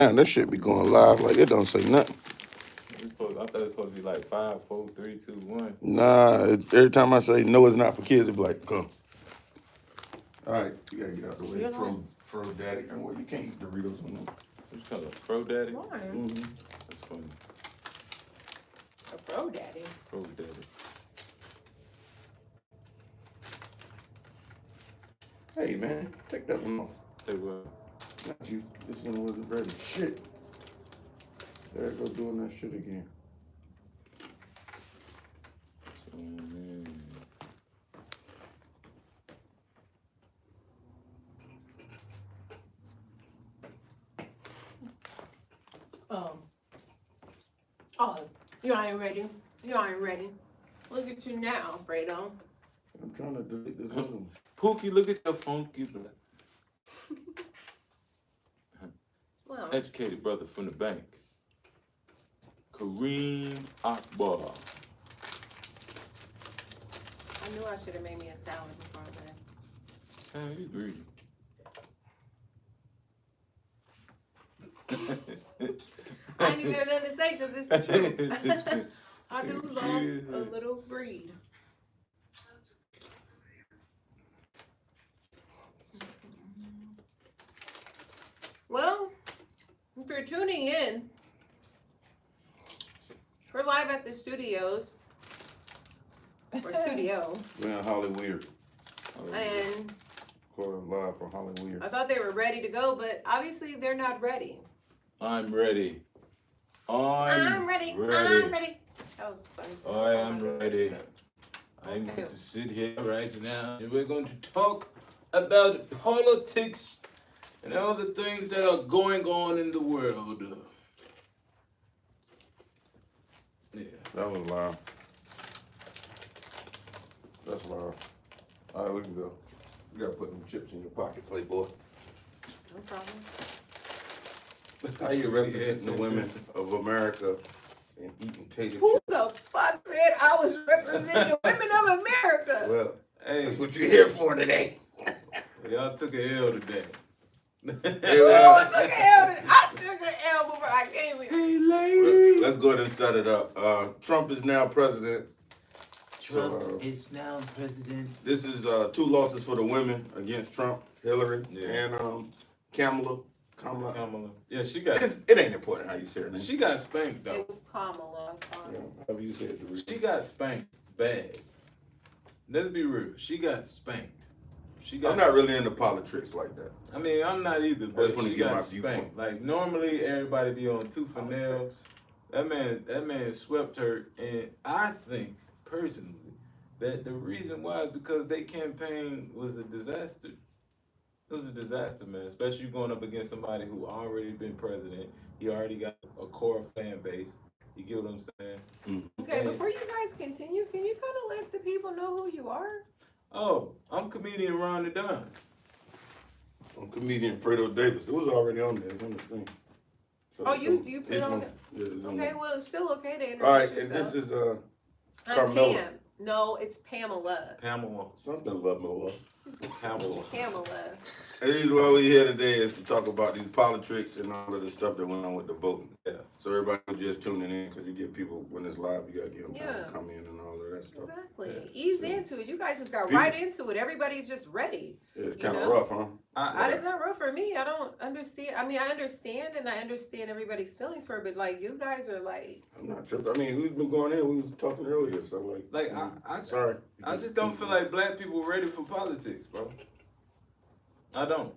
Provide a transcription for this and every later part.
Man, that shit be going live like it don't say nothing. I thought it was supposed to be like 5, 4, 3, 2, 1. Nah, every time I say no, it's not for kids, it be like, come. All right, you gotta get out the way. Fro daddy. And well, you can't eat Doritos on them. What you call it? Fro daddy? Why? That's funny. A fro daddy. Fro daddy. Hey man, take that one off. Say what? Not you. This one wasn't ready. Shit. There I go doing that shit again. Oh, you ain't ready. You ain't ready. Look at you now, Fredo. I'm trying to delete this other one. Pookie, look at your funky black. Well, Educated brother from the bank. Kareem Akbar. I knew I should have made me a salad before that. Man, you greedy. I ain't even have nothing to say because it's the truth. I do love a little greed. Well, if you're tuning in, we're live at the studios. Or studio. Man, Hollyweird. And Recording live for Hollyweird. I thought they were ready to go, but obviously they're not ready. I'm ready. I'm ready. I'm ready. That was funny. I am ready. I'm going to sit here right now and we're going to talk about politics and all the things that are going on in the world. Yeah. That was loud. That's loud. All right, we can go. You gotta put them chips in your pocket, Playboy. No problem. How you representing the women of America and eating tater Who chips? the fuck said I was representing the women of America? Well, Hey, that's what you're here for today. y'all took an L today. I took an L before I came in. Hey, ladies. Let's go ahead and set it up. Trump is now president. Trump is now president. This is 2 losses for the women against Trump, Hillary, and Kamala. Yeah, she got. It ain't important how you say her name. She got spanked though. It was Kamala. Yeah, however you say it. She got spanked bad. Let's be real. She got spanked. I'm not really into politics like that. I mean, I'm not either, but she got spanked. Viewpoint. Like normally, everybody be on tooth and nail. That man swept her, and I think personally that the reason why is because their campaign was a disaster. It was a disaster, man. Especially going up against somebody who already been president. He already got a core fan base. You get what I'm saying? Okay, before you guys continue, can you kind of let the people know who you are? Oh, I'm comedian Ron the Don. I'm comedian Fredo Davis. It was already on there. It's on the screen. So you put it on there? Yeah, it's on Okay, there. well, it's still okay to introduce All right, yourself. and this is I'm Carmela. Pam. No, it's Pamela. Something love Noah. Pamela. And the reason why we're here today is to talk about these politics and all of the stuff that went on with the voting. Yeah. So everybody just tuning in because you get people when it's live, you gotta get them time Yeah. to come in and all of that stuff. Exactly. Yeah. Ease into it. You guys just got right into it. Everybody's just ready. Yeah, it's You kind of know? rough, huh? It's not rough for me. I don't understand. I mean, I understand and I understand everybody's feelings for it, but like you guys are like. I'm not tripping. I mean, we've been going in. We was talking earlier, so like. Sorry. I just don't feel like black people ready for politics, bro. I don't.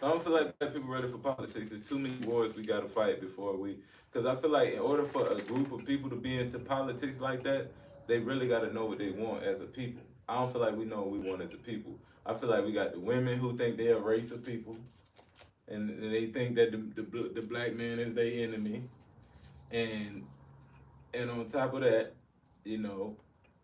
I don't feel like black people ready for politics. There's too many wars we gotta fight before we. Because I feel like in order for a group of people to be into politics like that, they really gotta know what they want as a people. I don't feel like we know what we want as a people. I feel like we got the women who think they're a race of people, and they think that the black man is their enemy, and on top of that, you know,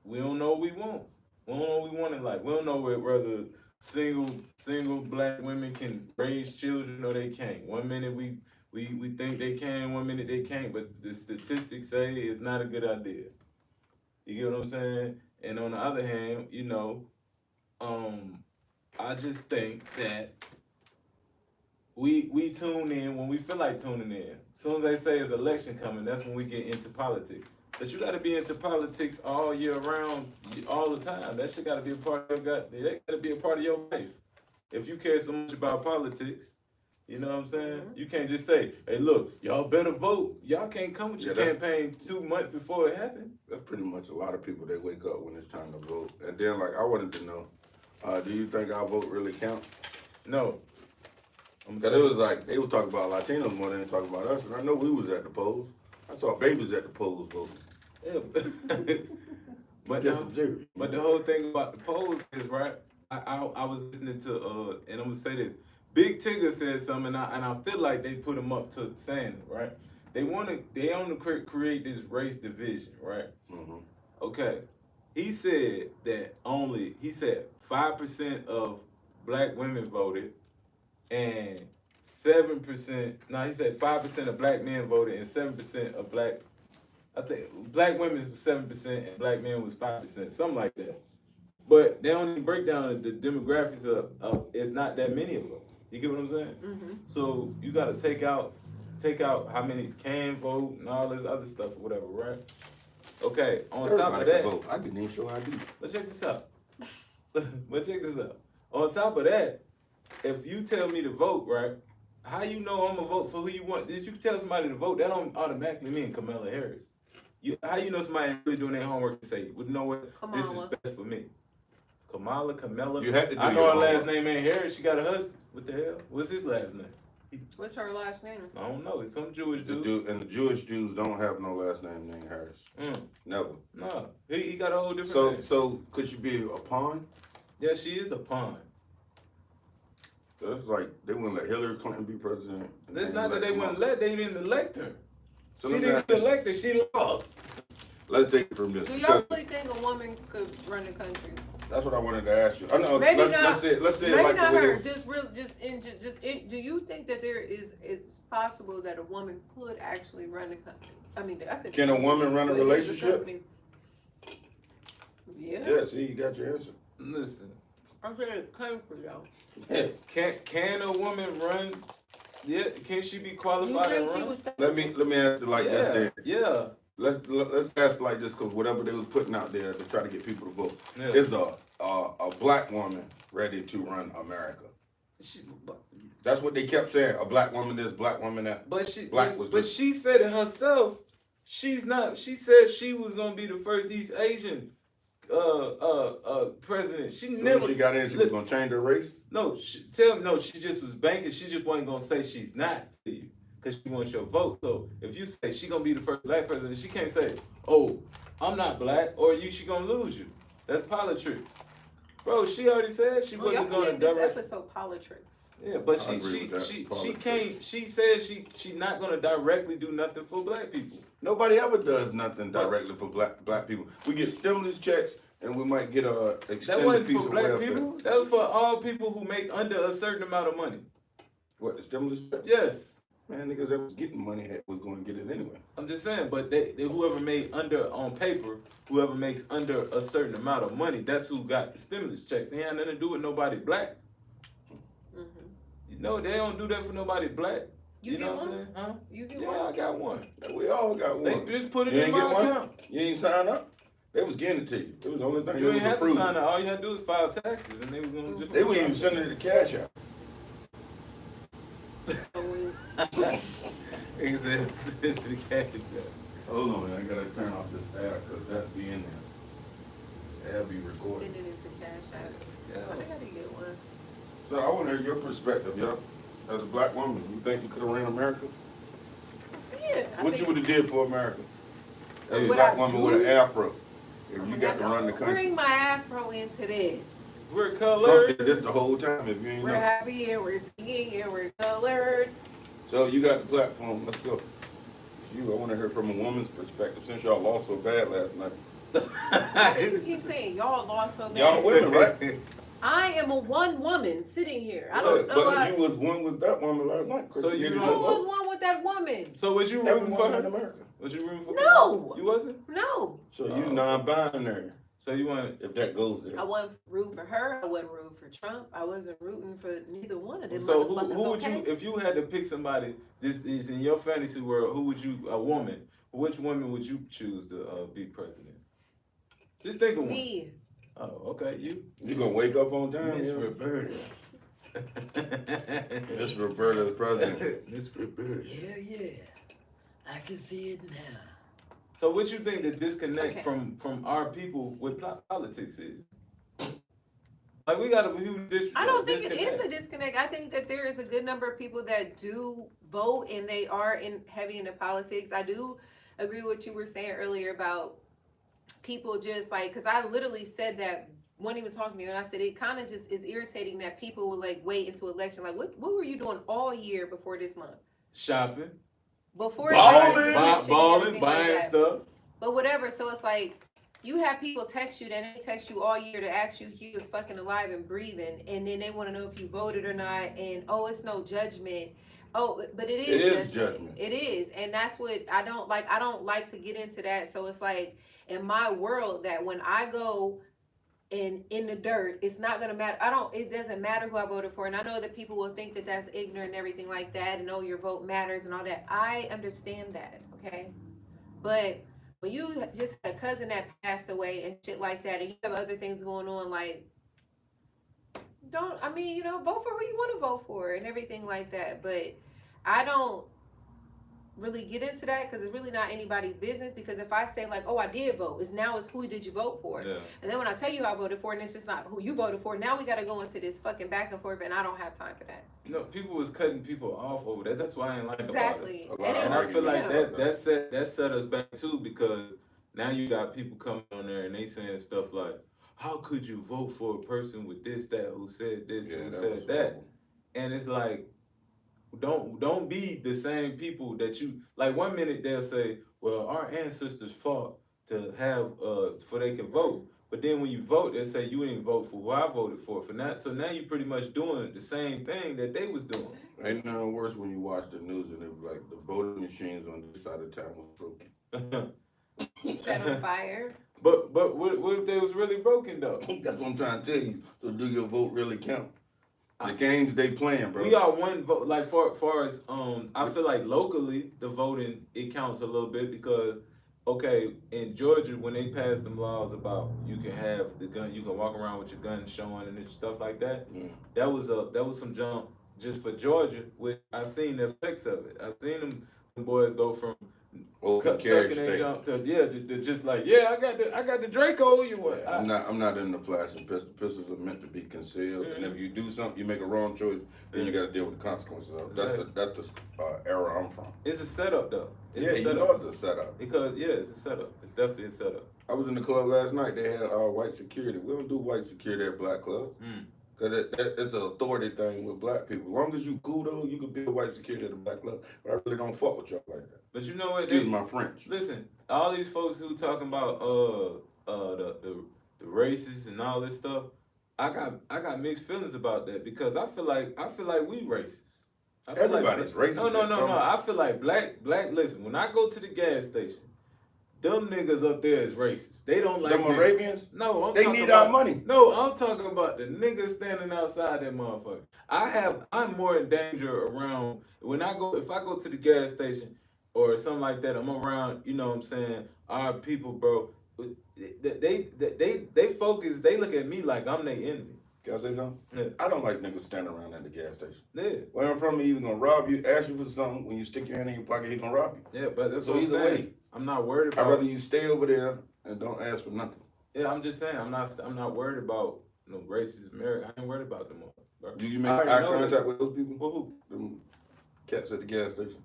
we don't know what we want. We don't know what we want in life. We don't know whether single black women can raise children or they can't. One minute we think they can, one minute they can't, but the statistics say it's not a good idea. You get what I'm saying? And on the other hand, you know, I just think that we tune in when we feel like tuning in. As soon as they say it's election coming, that's when we get into politics. But you got to be into politics all year round, all the time. That shit got to be a part of your that got to be a part of your life. If you care so much about politics, you know what I'm saying? Mhm. You can't just say, "Hey, look, y'all better vote." Y'all can't come with your Yeah, campaign 2 months before it happened. That's pretty much a lot of people. They wake up when it's time to vote, and then like I wanted to know, do you think our vote really count? No. Cause it was like they was talking about Latinos more than they talking about us, and I know we was at the polls. I saw babies at the polls voting. Yeah. but Just no, observe. but the whole thing about the polls is right. I was listening to and I'm gonna say this. Big Tigger said something, and I feel like they put him up to saying it, right? They want to create this race division, right? Mm-hmm. Okay. He said 5% of black women voted, and 7%. No, he said 5% of black men voted, and 7% of black. I think black women was 7% and black men was 5%, something like that. But they don't even break down the demographics of it's not that many of them. You get what I'm saying? Mm-hmm. So you got to take out how many can vote and all this other stuff or whatever, right? Okay. On top of that, vote. I didn't even show ID. but check this out. On top of that, if you tell me to vote, right? How you know I'm gonna vote for who you want? Did you tell somebody to vote? That don't automatically mean Kamala Harris. How you know somebody really doing their homework and say, "Well, you know what? Kamala. This is best for me." Kamala. You had to do I know your her last homework. name ain't Harris. She got a husband. What the hell? What's his last name? What's her last name? I don't know. It's some Jewish The dude. and the Jewish Jews don't have no last name named Harris. Never. No, he got a whole different name. So could you be a pawn? Yeah, she is a pawn. So it's like they wouldn't let Hillary Clinton be president. It's not that they wouldn't let. They didn't elect her. So She let me didn't ask get you- elected. She lost. Let's take it from this. Do y'all really think a woman could run the country? That's what I wanted to ask you. I know. Maybe not. Let's say it Maybe like not the way her. Do you think that it's possible that a woman could actually run the country? I mean, I said. Can a woman run a Well, here's the relationship? company. Yeah. Yeah. See, you got your answer. Listen, I'm saying the country though. Yeah. can a woman run? Yeah, can she be You qualified to think she run? was? Let me ask it like this then. Yeah. Let's ask like this because whatever they was putting out there to try to get people to vote Yeah. is a black woman ready to run America. That's what they kept saying. A black woman this, black woman that. But she, Black was but the- she said it herself. She's not. She said she was gonna be the first East Asian president. She So never. when she got in, she was gonna change her race. No, she just was banking. She just wasn't gonna say she's not to you because she wants your vote. So if you say she gonna be the first black president, she can't say, "Oh, I'm not black," or she gonna lose you. That's politics, bro. She already said she Well, y'all wasn't can gonna name this direct. episode "Politricks." Yeah, but I agree with that. she Politics. can't. She said she not gonna directly do nothing for black people. Nobody ever does nothing directly for black people. We get stimulus checks and we might get a That extended wasn't piece for of black welfare. people. That was for all people who make under a certain amount of money. What, the stimulus check? Yes. Man, niggas that was getting money was going to get it anyway. I'm just saying, but they whoever made under on paper, whoever makes under a certain amount of money, that's who got the stimulus checks. It ain't nothing to do with nobody black. Mm-hmm. You know, they don't do that for nobody black. You know get what I'm one? saying? Huh? You get Yeah, one? I got one. We all got They one. just put it You in ain't my get one? account. You ain't sign up? They was getting it to you. It was the only thing You they ain't was have to approving. sign up. All you had to do is file taxes, and they was gonna just. They wouldn't even send it to cash out. So we- They said send it to cash out. Hold on, man. I got to turn off this app because that's be in there. That'll be recorded. Send it into cash out. Yeah. Oh, I gotta get one. So I want to hear your perspective, yo. As a black woman, you think you could have ran America? Yeah. I What think- you would have did for America? As a What black I woman do? with an afro. If Oh you my got to God, run the don't country. Bring my afro into this. We're Trump colored. did this the whole time if you ain't We're know. happy and we're singing and we're colored. So you got the platform. Let's go. I want to hear from a woman's perspective since y'all lost so bad last night. Why do you keep saying y'all lost so bad? Y'all women, right? I am a one woman sitting here. I So, don't know. but you was one with that woman last night. So you Who don't- was one with that woman? So was you Every rooting for woman in her? America. Was you rooting for her? No. You wasn't? No. So you non-binary. So you want if that goes there. I wasn't rooting for her. I wasn't rooting for Trump. I wasn't rooting for neither one of them. so motherfuckers, who would okay? you, if you had to pick somebody, this is in your fantasy world, who would you, a woman, which woman would you choose to be president? Just think of one. Me. Oh, okay, you gonna wake up on time? Miss Yeah? Roberta. Miss Roberta's president. Miss Roberta. Yeah. I can see it now. So what you think the disconnect Okay. from our people with politics is? Like we got a huge I don't think it disconnect. is a disconnect. I think that there is a good number of people that do vote and they are heavy into politics. I do agree with what you were saying earlier about people just like, because I literally said that when he was talking to you, and I said it kind of just is irritating that people will like wait until election. Like, what were you doing all year before this month? Shopping, Before Balling. election and balling, everything like buying that. stuff. But whatever, so it's like you have people text you, then they text you all year to ask you if you was fucking alive and breathing, and then they want to know if you voted or not, and oh, it's no judgment. Oh, but it is judgment. It is, and that's what I don't like. I don't like to get into that. So it's like in my world that when I go in the dirt, it's not gonna matter. It doesn't matter who I voted for, and I know that people will think that that's ignorant and everything like that, and oh, your vote matters and all that. I understand that, okay, but when you just had a cousin that passed away and shit like that, and you have other things going on, like, vote for who you want to vote for and everything like that. But I don't really get into that because it's really not anybody's business. Because if I say like, oh, I did vote, it's who did you vote for? Yeah. And then when I tell you who I voted for, and it's just not who you voted for, now we got to go into this fucking back and forth, and I don't have time for that. You know, people was cutting people off over that. That's why I ain't like Exactly. A lot of about it. And I feel like Yeah. that set us back too, because now you got people coming on there and they saying stuff like, how could you vote for a person with this, that, who said this, Yeah, who that said was that? horrible. And it's like, don't be the same people that you like. 1 minute they'll say, well, our ancestors fought to have for they can vote, but then when you vote, they say you didn't vote for who I voted for that. So now you pretty much doing the same thing that they was doing. Ain't nothing worse when you watch the news and it was like the voting machines on this side of town was broken. Set on fire. But what if they was really broken though? That's what I'm trying to tell you. So do your vote really count? The games they playing, bro. We got one vote. Like far as I feel like locally the voting it counts a little bit because okay, in Georgia when they passed them laws about you can have the gun, you can walk around with your gun showing and stuff like that. Yeah. That was some jump just for Georgia. Which I seen the effects of it. I seen them boys go from Open carry tucking and state. jump to just like I got the Draco. You what? Yeah, I'm not in the flashing pistol. Pistols are meant to be concealed, and if you do something, you make a wrong choice, then you got to deal with the consequences of it. That's the era I'm from. It's a setup though. It's a You setup. know it's a setup. Because it's a setup. It's definitely a setup. I was in the club last night. They had white security. We don't do white security at black clubs. Cause it's an authority thing with black people. As long as you cool though, you can be a white security at a black club. But I really don't fuck with y'all like that. But you know what? Excuse my French. Listen, all these folks who talking about the races and all this stuff, I got mixed feelings about that because I feel like we racist. I feel Everybody's racist. No. I feel like black. Listen, when I go to the gas station, them niggas up there is racist. They don't like Them Arabians? No, They talking need about, our money. No, I'm talking about the niggas standing outside that motherfucker. I'm more in danger around if I go to the gas station or something like that. I'm around, you know what I'm saying, our people, bro. They focus. They look at me like I'm their enemy. Can I say something? Yeah. I don't like niggas standing around at the gas station. Yeah. Where I'm from, he either gonna rob you, ask you for something. When you stick your hand in your pocket, he gonna rob you. Yeah, but that's So what I'm either saying. way, I'm not worried about. I'd rather you stay over there and don't ask for nothing. Yeah, I'm just saying. I'm not worried about no racist America. I ain't worried about them. Bro. Do you make I already eye know contact that. with those people? Who? Them cats at the gas station.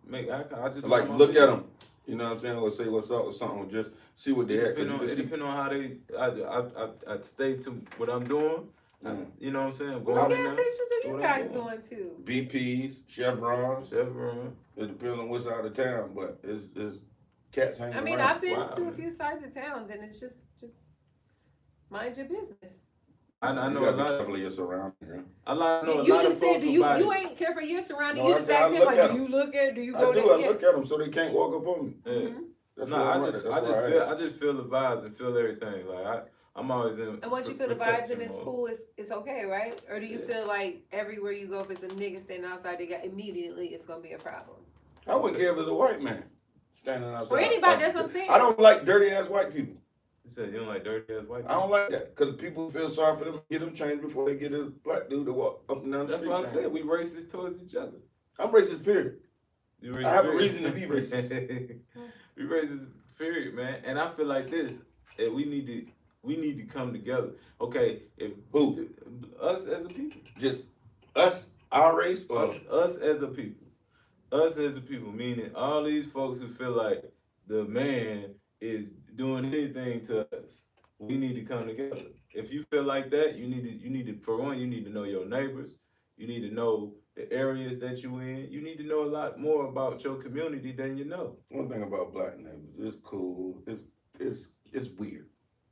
Make I just Like know look my at them. You know what I'm saying? Or say what's up or something. Or just see what they at. It depends on how they. I stay to what I'm doing. You know what I'm saying? What gas stations are you What guys I'm doing. going to? BPs, Chevrons. Chevron. It depends on which side of town, but it's cats hanging I mean, around. I've been Wow. to a few sides of towns, and it's just mind your business. I know you a gotta be lot. careful of your surroundings, man. I know a You lot just of said, folks do who you buy you this. ain't care for your surroundings? No, You I just said I asked him look like, at do 'em. you look at? Do you I go do. there? I look at them so they can't walk up on me. Yeah. That's No, where I'm I at. just, That's I where just I feel, ask. I just feel the vibes and feel everything. Like I'm always in. And once you feel the vibes protection and it's mode. cool, it's okay, right? Or do you Yeah. feel like everywhere you go, if it's a nigga standing outside, immediately it's gonna be a problem? I wouldn't care if it's a white man standing outside. Or anybody, that's what I'm saying. I don't like dirty ass white people. You said you don't like dirty ass white I people. don't like that because people feel sorry for them, get them changed before they get a black dude to walk up and down the That's street. why I said we racist towards each other. I'm racist, period. You racist, I have a period. reason to be racist. We racist, period, man. And I feel like this. We need to come together. Okay, if Who? Us as a people. Just us, our race, or Us as a people. Us as a people, meaning all these folks who feel like the man is doing anything to us. We need to come together. If you feel like that, you need to for one, you need to know your neighbors. You need to know the areas that you in. You need to know a lot more about your community than you know. one thing about black neighbors, it's cool. It's weird.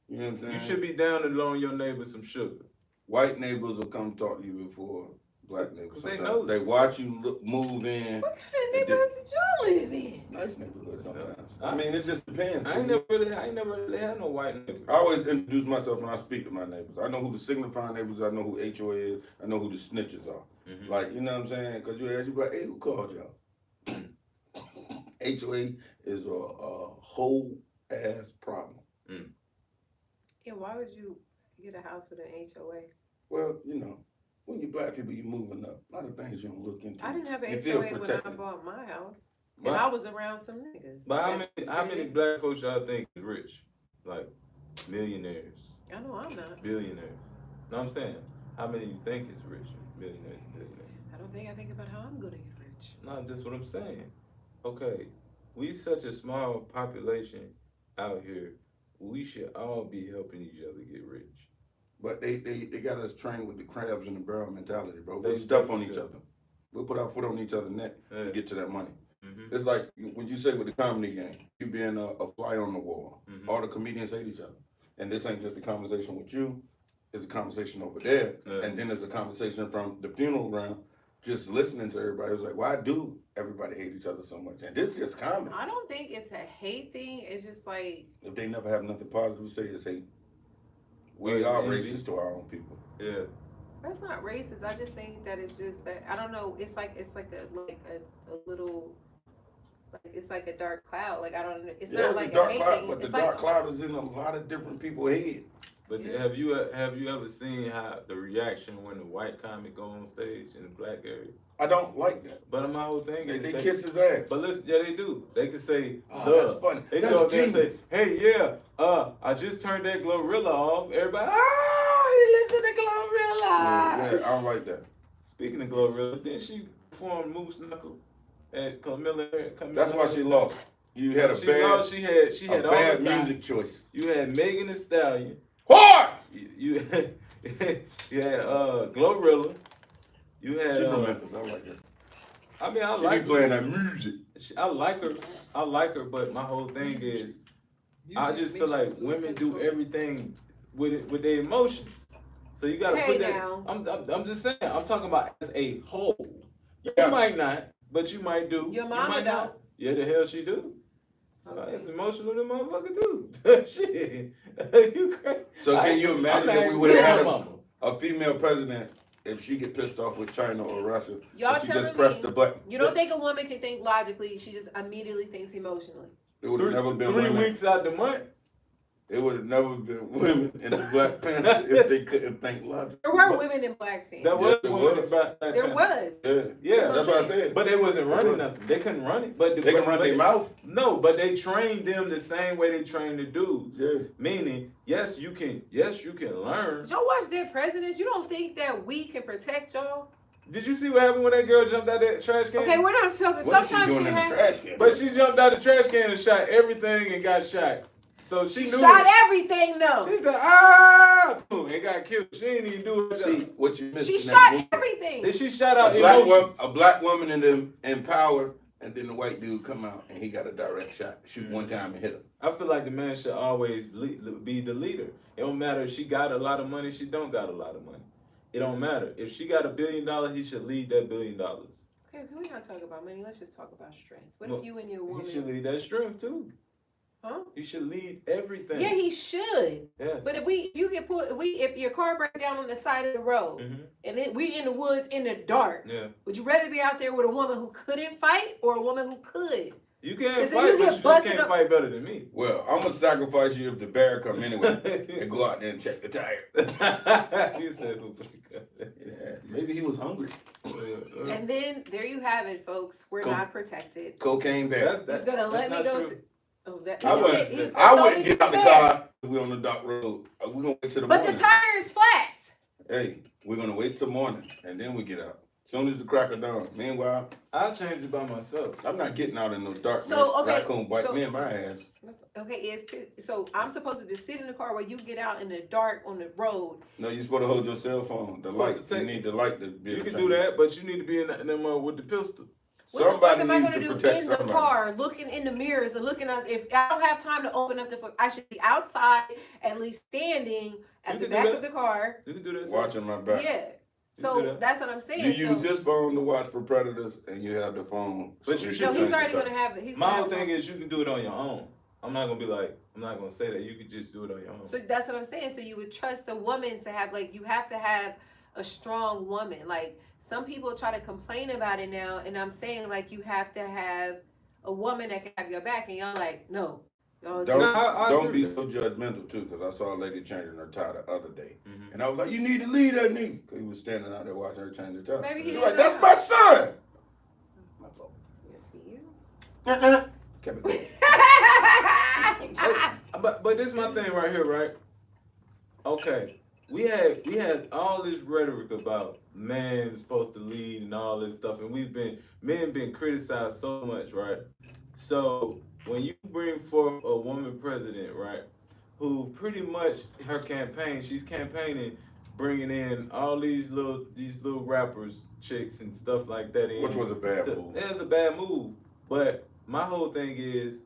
You know what I'm saying? You should be down to loan your neighbors some sugar. White neighbors will come talk to you before black neighbors. 'Cause they Sometimes know. they watch you move in. What kind of neighborhoods did y'all live in? Nice neighborhood sometimes. I mean, it just depends. I ain't never really had no white neighbors. I always introduce myself when I speak to my neighbors. I know who the signifying neighbors are. I know who HOA is. I know who the snitches are. Mhm. Like, you know what I'm saying? Because you ask, you be like, hey, who called y'all? HOA is a whole ass problem. Yeah, why would you get a house with an HOA? Well, you know, when you black people, you moving up. A lot of things you don't look into. I didn't have an You feel HOA when I protected. bought my house. But- And I was around some niggas. But That's how what many I'm black folks y'all think is rich? Like millionaires, saying. I know I'm not. billionaires. Know what I'm saying? How many you think is rich? Millionaires, billionaires. I think about how I'm gonna get rich. No, that's what I'm saying. Okay, we such a small population out here. We should all be helping each other get rich. But they got us trained with the crabs in the barrel mentality, bro. They We'll step on definitely each do. other. We'll put our foot on each other's neck Yeah. to get to that money. Mm-hmm. It's like when you say with the comedy game, you being a fly on the wall. Mhm. All the comedians hate each other. And this ain't just a conversation with you. It's a conversation over there. Yeah. And then there's a conversation from the funeral ground, just listening to everybody. It's like, why do everybody hate each other so much? And this just comedy. I don't think it's a hate thing. It's just like, If they never have nothing positive to say, it's hate. Well, We are envy. racist to our own people. Yeah. that's not racist. I just think that it's just that I don't know. It's like a little, like it's like a dark cloud. Like I don't know. It's Yeah, not it's like a dark a hate cloud, thing. but the It's dark like cloud is in a lot of different people's head. But Yeah. have you ever seen how the reaction when the white comic go on stage in the black area? I don't like that. But my whole thing They is kiss his ass. But listen, yeah, they do. They can say, Oh, "Look." that's funny. They That's go up there and say, genius. "Hey, yeah, I just turned that Glorilla off." Everybody, he listened to Glorilla. Yeah, I don't like that. Speaking of Glorilla, then she performed Moose Knuckle at Camilla. That's why she lost. You had a She bad, lost. She had all bad the music music. choice. You had Megan Thee Stallion. Hard. You you had Glorilla. You had. She from Memphis. I like her. I mean, I She like be playing that music. I like her. I like her, but my whole thing is, I just feel like women do everything with their emotions. So you gotta Hey put that. now. I'm just saying. I'm talking about as a whole. Yeah. You might not, but you might do. Your You mama might don't. not. Yeah, the hell she do. Okay. It's emotional to motherfucker too. Shit, you crazy? So can you imagine I'm if we asking would have my had mama. a female president if she get pissed off with China or Russia? Y'all and she telling just pressed me the button. you don't think a woman can think logically? She just immediately thinks emotionally. It would have never been 3 women. weeks out the month. It would have never been women in the Black Panther if they couldn't think logically. There were women in Black Panther. That was Yes, it women was. about There was. Yeah, Yeah, that's what I said. but they wasn't running was. nothing. They couldn't run it. But They can run their mouth. No, but they trained them the same way they trained the dudes. Yeah. Meaning, yes, you can learn. Did y'all watch Dead Presidents? You don't think that we can protect y'all? Did you see what happened when that girl jumped out that trash can? Okay, we're not talking. What is Sometimes she she doing in the had trash can? But she jumped out the trash can and shot everything and got shot. So she knew shot it. everything though. She said, ah, boom, and got killed. She didn't even do it. See what you missed. She in that shot movie. everything. Then she shot out A emotions. black woman in power, and then the white dude come out and he got a direct shot. Shoot one time and hit her. I feel like the man should always be the leader. It don't matter if she got a lot of money, she don't got a lot of money. It don't matter. If she got $1 billion, he should lead that $1 billion. Okay, can we not talk about money? Let's just talk about strength. What if you and your He should woman? lead that strength too. Huh? He should lead everything. Yeah, he should. Yes. But if your car breaks down on the side of the road, and we in the woods in the dark, would you rather be out there with a woman who couldn't fight or a woman who could? You can't fight, but you just can't fight better than me. Well, I'm gonna sacrifice you if the bear come anyway and go out there and check the tire. You said who? Yeah, maybe he was hungry. And then there you have it, folks. We're not protected. Cocaine bear. He's gonna let me go. I wouldn't get out the car. We're on the dark road. We're gonna wait till the morning. But the tire is flat. Hey, we're gonna wait till morning and then we get out. As soon as the crack of dawn. Meanwhile, I'll change it by myself. I'm not getting out in no dark. Raccoon bite me in my ass. Okay, so I'm supposed to just sit in the car while you get out in the dark on the road. No, you're supposed to hold your cell phone. The light. You need the light to be. You can do that, but you need to be in them with the pistol. Somebody what needs the fuck am I to gonna protect do in the car, looking in the mirrors and looking at? If I don't have time to open up I should be outside, at least standing at the back of the car. You can do that. Watching my back. Yeah. So that's what I'm saying. You use this phone to watch for predators, and you have the phone. But you should. No, he's already gonna have it. My whole thing is you can do it on your own. I'm not gonna say that. You could just do it on your own. So that's what I'm saying. So you would trust a woman to have you have to have a strong woman. Like some people try to complain about it now, and I'm saying you have to have a woman that can have your back, and y'all no. Don't be so judgmental too, because I saw a lady changing her tire the other day, and I was like, "You need to leave that nigga," because he was standing out there watching her change her tire. Maybe he was like, "That's my son." My fault. Yes, you. Kept it But this is my thing right here, right? Okay, we had all this rhetoric about man supposed to lead and all this stuff, and men been criticized so much, right? So when you bring forth a woman president, right, who pretty much her campaign, she's campaigning, bringing in all these little rappers, chicks and stuff like that. Which was a bad move. It was a bad move. But my whole thing is,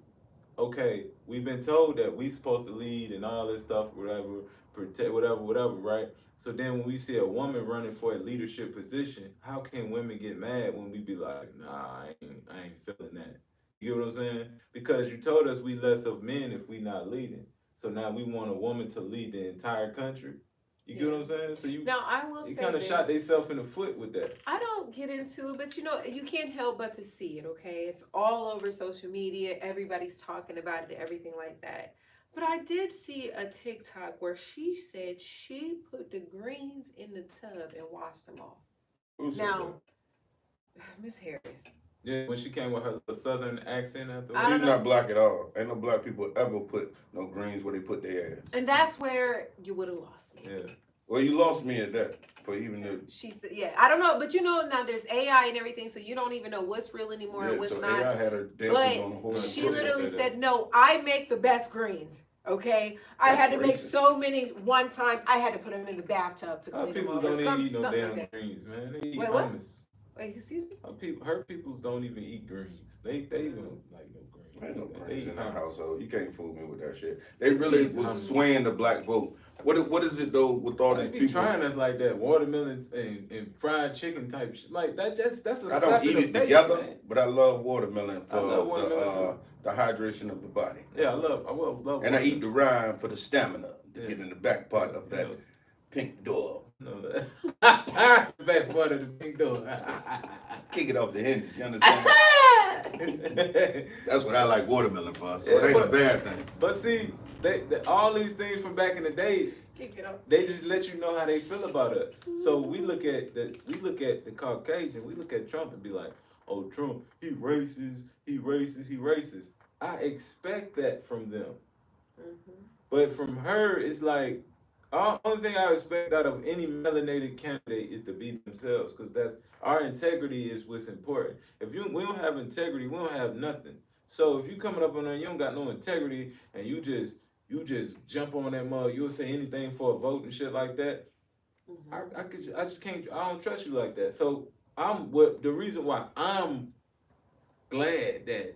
okay, we've been told that we supposed to lead and all this stuff, whatever, protect, whatever, right? So then when we see a woman running for a leadership position, how can women get mad when we be like, nah, I ain't feeling that? You get what I'm saying? Because you told us we less of men if we not leading. So now we want a woman to lead the entire country. You get what I'm saying? So you kind of shot themselves in the foot with that. I don't get into it, but you can't help but to see it, okay? It's all over social media. Everybody's talking about it, everything like that. But I did see a TikTok where she said she put the greens in the tub and washed them off. Now, Miss Harris. Yeah, when she came with her southern accent after. She's not black at all. Ain't no black people ever put no greens where they put their ass. And that's where you would have lost me. Yeah. Well, you lost me at that. For even the... She said, I don't know, but now there's AI and everything, so you don't even know what's real anymore and what's not. AI had her dancing on the horse. She literally said, "No, I make the best greens." Okay, I had to make so many one time. I had to put them in the bathtub to clean them off. People don't even eat no damn greens, man. They eat hummus. Wait, excuse me? Her peoples don't even eat greens. They don't like no greens. Ain't no greens in our household. You can't fool me with that shit. They really was swaying the black vote. What is it though with all these people? Trying us like that, watermelons and fried chicken type shit. Like that's a. I don't eat it together, but I love watermelon for the hydration of the body. Yeah, I love. And I eat the rind for the stamina to get in the back part of that pink door. No, that back part of the pink door. Kick it off the hinges. You understand? That's what I like watermelon for. So it ain't a bad thing. But see, they all these things from back in the day, they just let you know how they feel about us. So we look at the Caucasian, we look at Trump and be like, oh, Trump, he racist. I expect that from them. But from her, it's like, the only thing I expect out of any melanated candidate is to be themselves, because that's our integrity is what's important. If we don't have integrity, we don't have nothing. So if you coming up on there, you don't got no integrity, and you just jump on that mug, you'll say anything for a vote and shit like that. I just can't. I don't trust you like that. So the reason why I'm glad that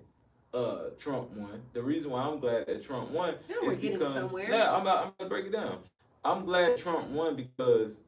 Trump won. The reason why I'm glad that Trump won is because I'm about to break it down. I'm glad Trump won because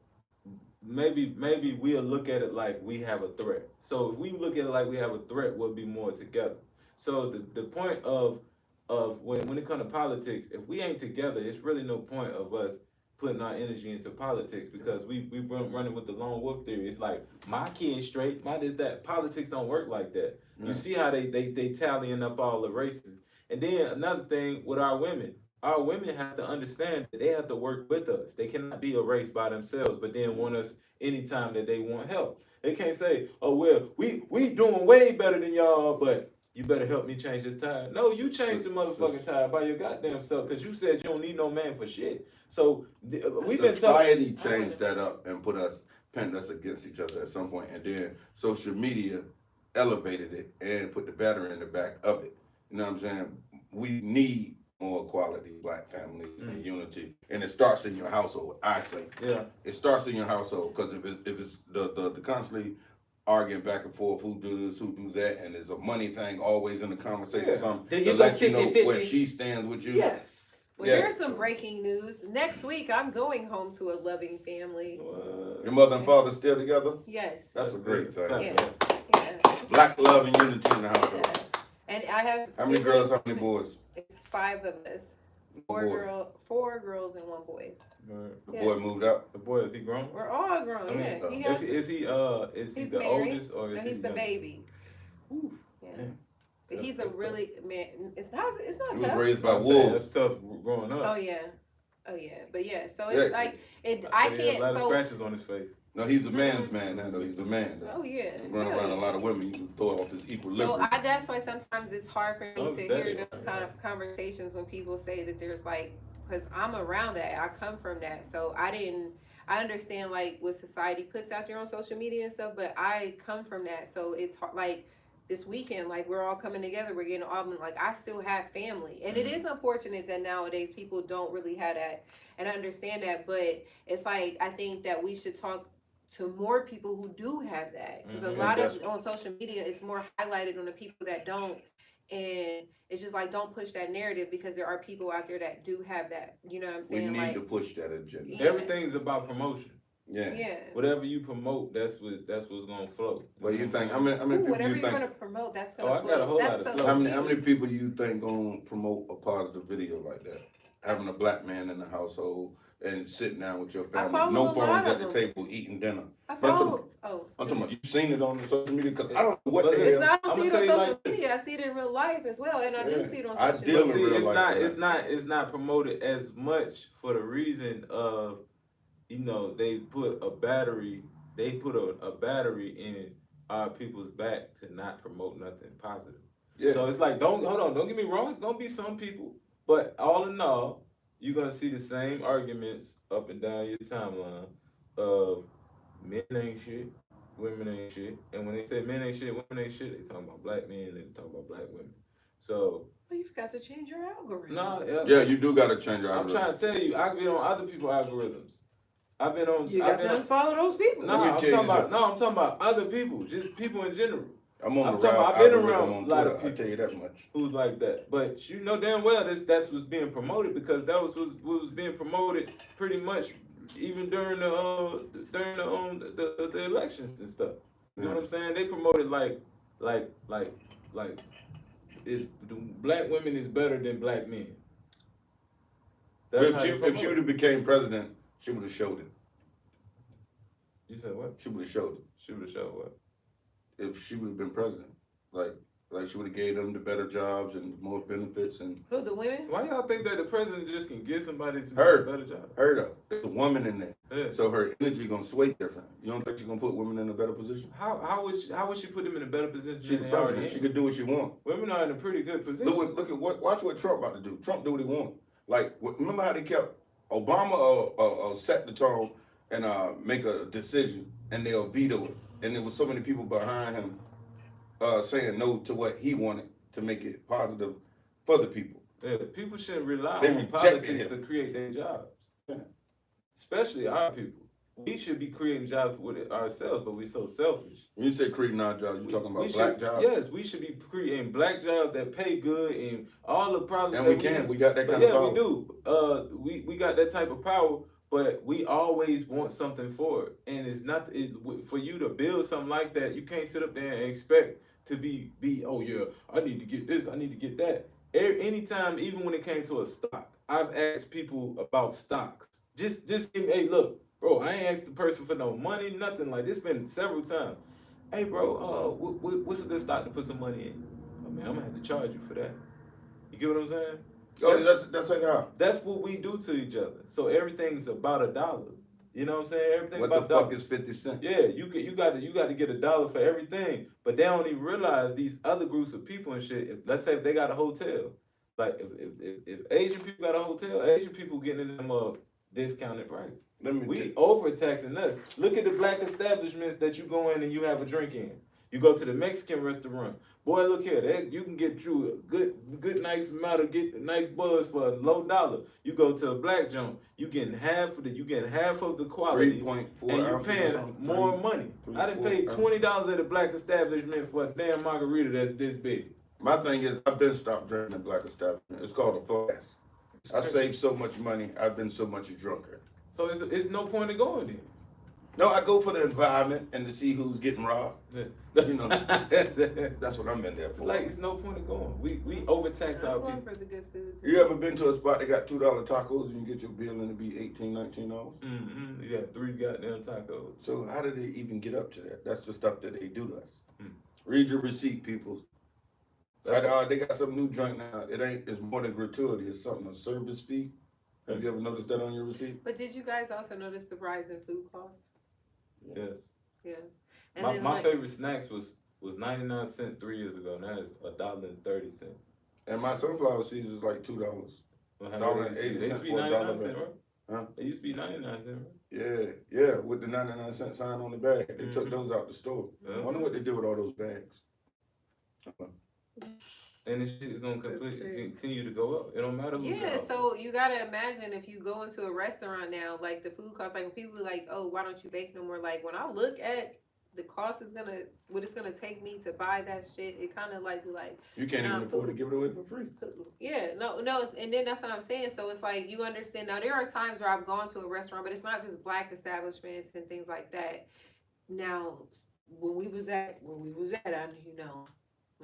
maybe we'll look at it like we have a threat. So if we look at it like we have a threat, we'll be more together. So the point of of when it comes to politics. If we ain't together, it's really no point of us putting our energy into politics because we running with the lone wolf theory. It's like my kid's straight, my this that. Politics don't work like that. You see how they tallying up all the races. And then another thing with our women have to understand that they have to work with us. They cannot be a race by themselves, but then want us anytime that they want help. They can't say, "Oh well, we doing way better than y'all, but you better help me change this tire." No, you change the motherfucking tire by your goddamn self because you said you don't need no man for shit. So we've been society changed that up and pinned us against each other at some point, and then social media elevated it and put the battery in the back of it. You know what I'm saying? We need more quality black families and unity, and it starts in your household. I say, it starts in your household because if it's the constantly arguing back and forth, who do this, who do that, and there's a money thing always in the conversation. Something to let you know where she stands with you. Yes. Well, here's some breaking news. Next week, I'm going home to a loving family. Your mother and father still together? Yes. That's a great thing. Yeah. Black love and unity in the household. Yeah. And I have how many girls, how many boys? It's 5 of us. Four girls and 1 boy. The boy moved out. The boy, is he grown? We're all grown. Is he the married. oldest or is he's the baby? Ooh. Yeah. But he's a really man. It's not He tough. was raised by wolves. That's tough growing up. Oh yeah. But yeah. So it's like it. I can't. A lot of scratches on his face. No, he's a man's man now. Though he's a man. Oh yeah. Running around a lot of women, you can throw off his equilibrium. So that's why sometimes it's hard for me to hear those kind of conversations when people say that there's like, because I'm around that. I come from that. So I understand like what society puts out there on social media and stuff, but I come from that. So it's hard, like this weekend, like we're all coming together, we're getting all, like I still have family. And it is unfortunate that nowadays people don't really have that and understand that. But it's like, I think that we should talk to more people who do have that. Because a lot of on social media, it's more highlighted on the people that don't. And it's just like, don't push that narrative because there are people out there that do have that. You know what I'm saying? We need to push that agenda. Yeah. Everything's about promotion. Yeah. Whatever you promote, that's what's gonna flow. What do you think? How many people whatever you you're think? gonna promote, that's gonna I got a whole lot of stuff. How many people you think gonna promote a positive video like that? Having a black man in the household and sitting down with your family, no phones at the table, eating dinner. I'm talking about, you've seen it on the social media because I don't know what the hell. It's not. I don't see it on social media. I see it in real life as well, and I do see it on social media. But see, it's not promoted as much for the reason of, they put a battery in our people's back to not promote nothing positive. Yeah. So it's like, don't get me wrong, it's gonna be some people, but all in all, you're gonna see the same arguments up and down your timeline of men ain't shit, women ain't shit. And when they say men ain't shit, women ain't shit, they talking about black men and they talking about black women. So you forgot to change your algorithm. No, yeah, you do gotta change your algorithm. I'm trying to tell you, I've been on other people's algorithms. You got to unfollow those people. No, I'm talking about other people, just people in general. I've been around a lot of people. I tell you that much. Who's like that, but you know damn well that's what's being promoted because that was what was being promoted pretty much even during the elections and stuff. You know what I'm saying? They promoted like is black women is better than black men. If she would have became president, she would have showed it. You said what? She would have showed it. She would have showed what? If she would have been president, like she would have gave them the better jobs and more benefits and. Who, the women? Why y'all think that the president just can get somebody to a better job? Her though, there's a woman in there, so her energy gonna sway different. You don't think she's gonna put women in a better position? How would she put them in a better position? She's the president. She could do what she want. Women are in a pretty good position. Watch what Trump about to do. Trump do what he want. Like remember how they kept Obama set the tone and make a decision and they'll veto it. And there was so many people behind him saying no to what he wanted to make it positive for the people. Yeah, people shouldn't rely on politics to create their jobs. Yeah. Especially our people. We should be creating jobs with it ourselves, but we're so selfish. When you say creating our jobs, you're talking about black jobs? Yes, we should be creating black jobs that pay good and all the problems. And we got that kind of power. Yeah, we do. We got that type of power. But we always want something for it, and for you to build something like that. You can't sit up there and expect to be. Oh yeah, I need to get this. I need to get that. anytime, even when it came to a stock, I've asked people about stocks. Just give me, hey, look, bro, I ain't asked the person for no money, nothing like this. Been several times. Hey, bro, what's a good stock to put some money in? I mean, I'm gonna have to charge you for that. You get what I'm saying? Oh, that's like how. That's what we do to each other. So everything's about $1. You know what I'm saying? Everything What about the fuck $1. is 50 cents? Yeah, you got to get $1 for everything. But they don't even realize these other groups of people and shit. If, let's say if they got a hotel, like if Asian people got a hotel, Asian people getting in them discounted price. We overtaxing us. Look at the black establishments that you go in and you have a drink in. You go to the Mexican restaurant. Boy, look here. You can get you a good, nice amount of get nice buzz for a low dollar. You go to a black joint. You getting half of the quality, 3.4 and you ounces paying more money. I done paid $20 at a black establishment for a damn margarita that's this big. My thing is, I've been stopped drinking at black establishment. It's called a flask. I've saved so much money. I've been so much drunker. So it's no point in going there. No, I go for the environment and to see who's getting robbed. Yeah. You know, that's what I'm in there for. Like, it's no point in going. We overtax our I'm going people. for the good food. You ever been to a spot that got $2 tacos and you get your bill and it be $18, $19? Mm-hmm. You got 3 goddamn tacos. So how did they even get up to that? That's the stuff that they do to us. Mm. Read your receipt, people. They got some new joint now. It's more than gratuity. It's something, a service fee. Have you ever noticed that on your receipt? But did you guys also notice the rise in food costs? Yes. Yeah. And My favorite snacks was 99 cents 3 years ago. Now it's $1.30. And my sunflower seeds is like $2. $1.80 They used to be for a 99 dollar cents, bag. right? Huh? They used to be 99 cents, right? Yeah, with the 99-cent sign on the bag. They took Mhm. those out the store. Yeah. I wonder what they did with all those bags. And this shit is gonna continue to go up. It don't matter who. yeah, so you gotta imagine if you go into a restaurant now, like the food costs, like when people be like, oh, why don't you bake no more? Like when I look at the cost what it's gonna take me to buy that shit, it kind of like You can't even afford to give it away for free. yeah, no, and then that's what I'm saying. So it's like you understand now. There are times where I've gone to a restaurant, but it's not just black establishments and things like that. Now, when we was at, when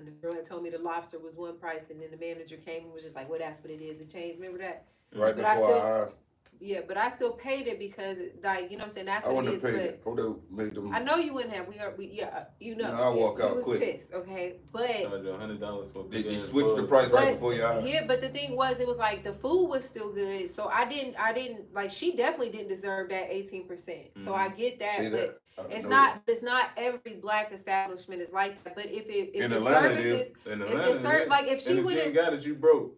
the girl had told me the lobster was one price, and then the manager came and was just like, "Well, that's what it is. It changed." Remember that? Right But before yeah, but I still paid it because, like, you know what I'm saying? That's I what it wouldn't is. have paid it. Hodo made them. I know you wouldn't have. You know. No, I walk out you was quick. pissed, okay? But Charge you $100 for a big They ass switched the bug. price right before your eyes. yeah, but the thing was, it was like the food was still good, so I didn't like. She definitely didn't deserve that 18%. So I get that, See but that? it's not every black establishment is like that. But if In the Atlanta, it services, In if Atlanta, the ser- like if she and if you wouldn't, ain't got it, you broke.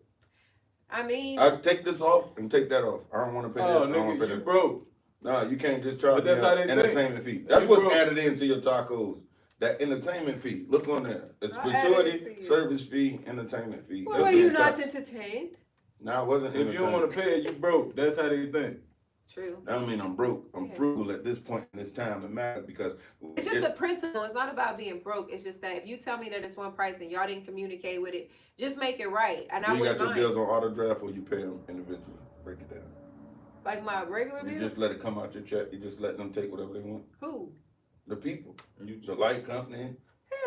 I mean, I take this off and take that off. I don't want to pay Oh, this. I don't want to nigga, pay you that. broke. No, you can't just charge But me that's how they an think. entertainment fee. That's You what's broke. added into your tacos. That entertainment fee. Look on there. It's I added it gratuity, to you. service fee, entertainment fee. well, That's are you the not tax. entertained? No, I wasn't If you don't want to pay it, you broke. That's how they think. True. I don't mean I'm broke. I'm Yeah. frugal at this point in this time. It matters because It's just the principle. It's not about being broke. It's just that if you tell me that it's one price and y'all didn't communicate with it, just make it right. And I you wouldn't got your mind. bills on auto draft or you pay them individually. Break it down. Like my regular You bills. just let it come out your check. You just let them take whatever they want. Who? The people. You The light company.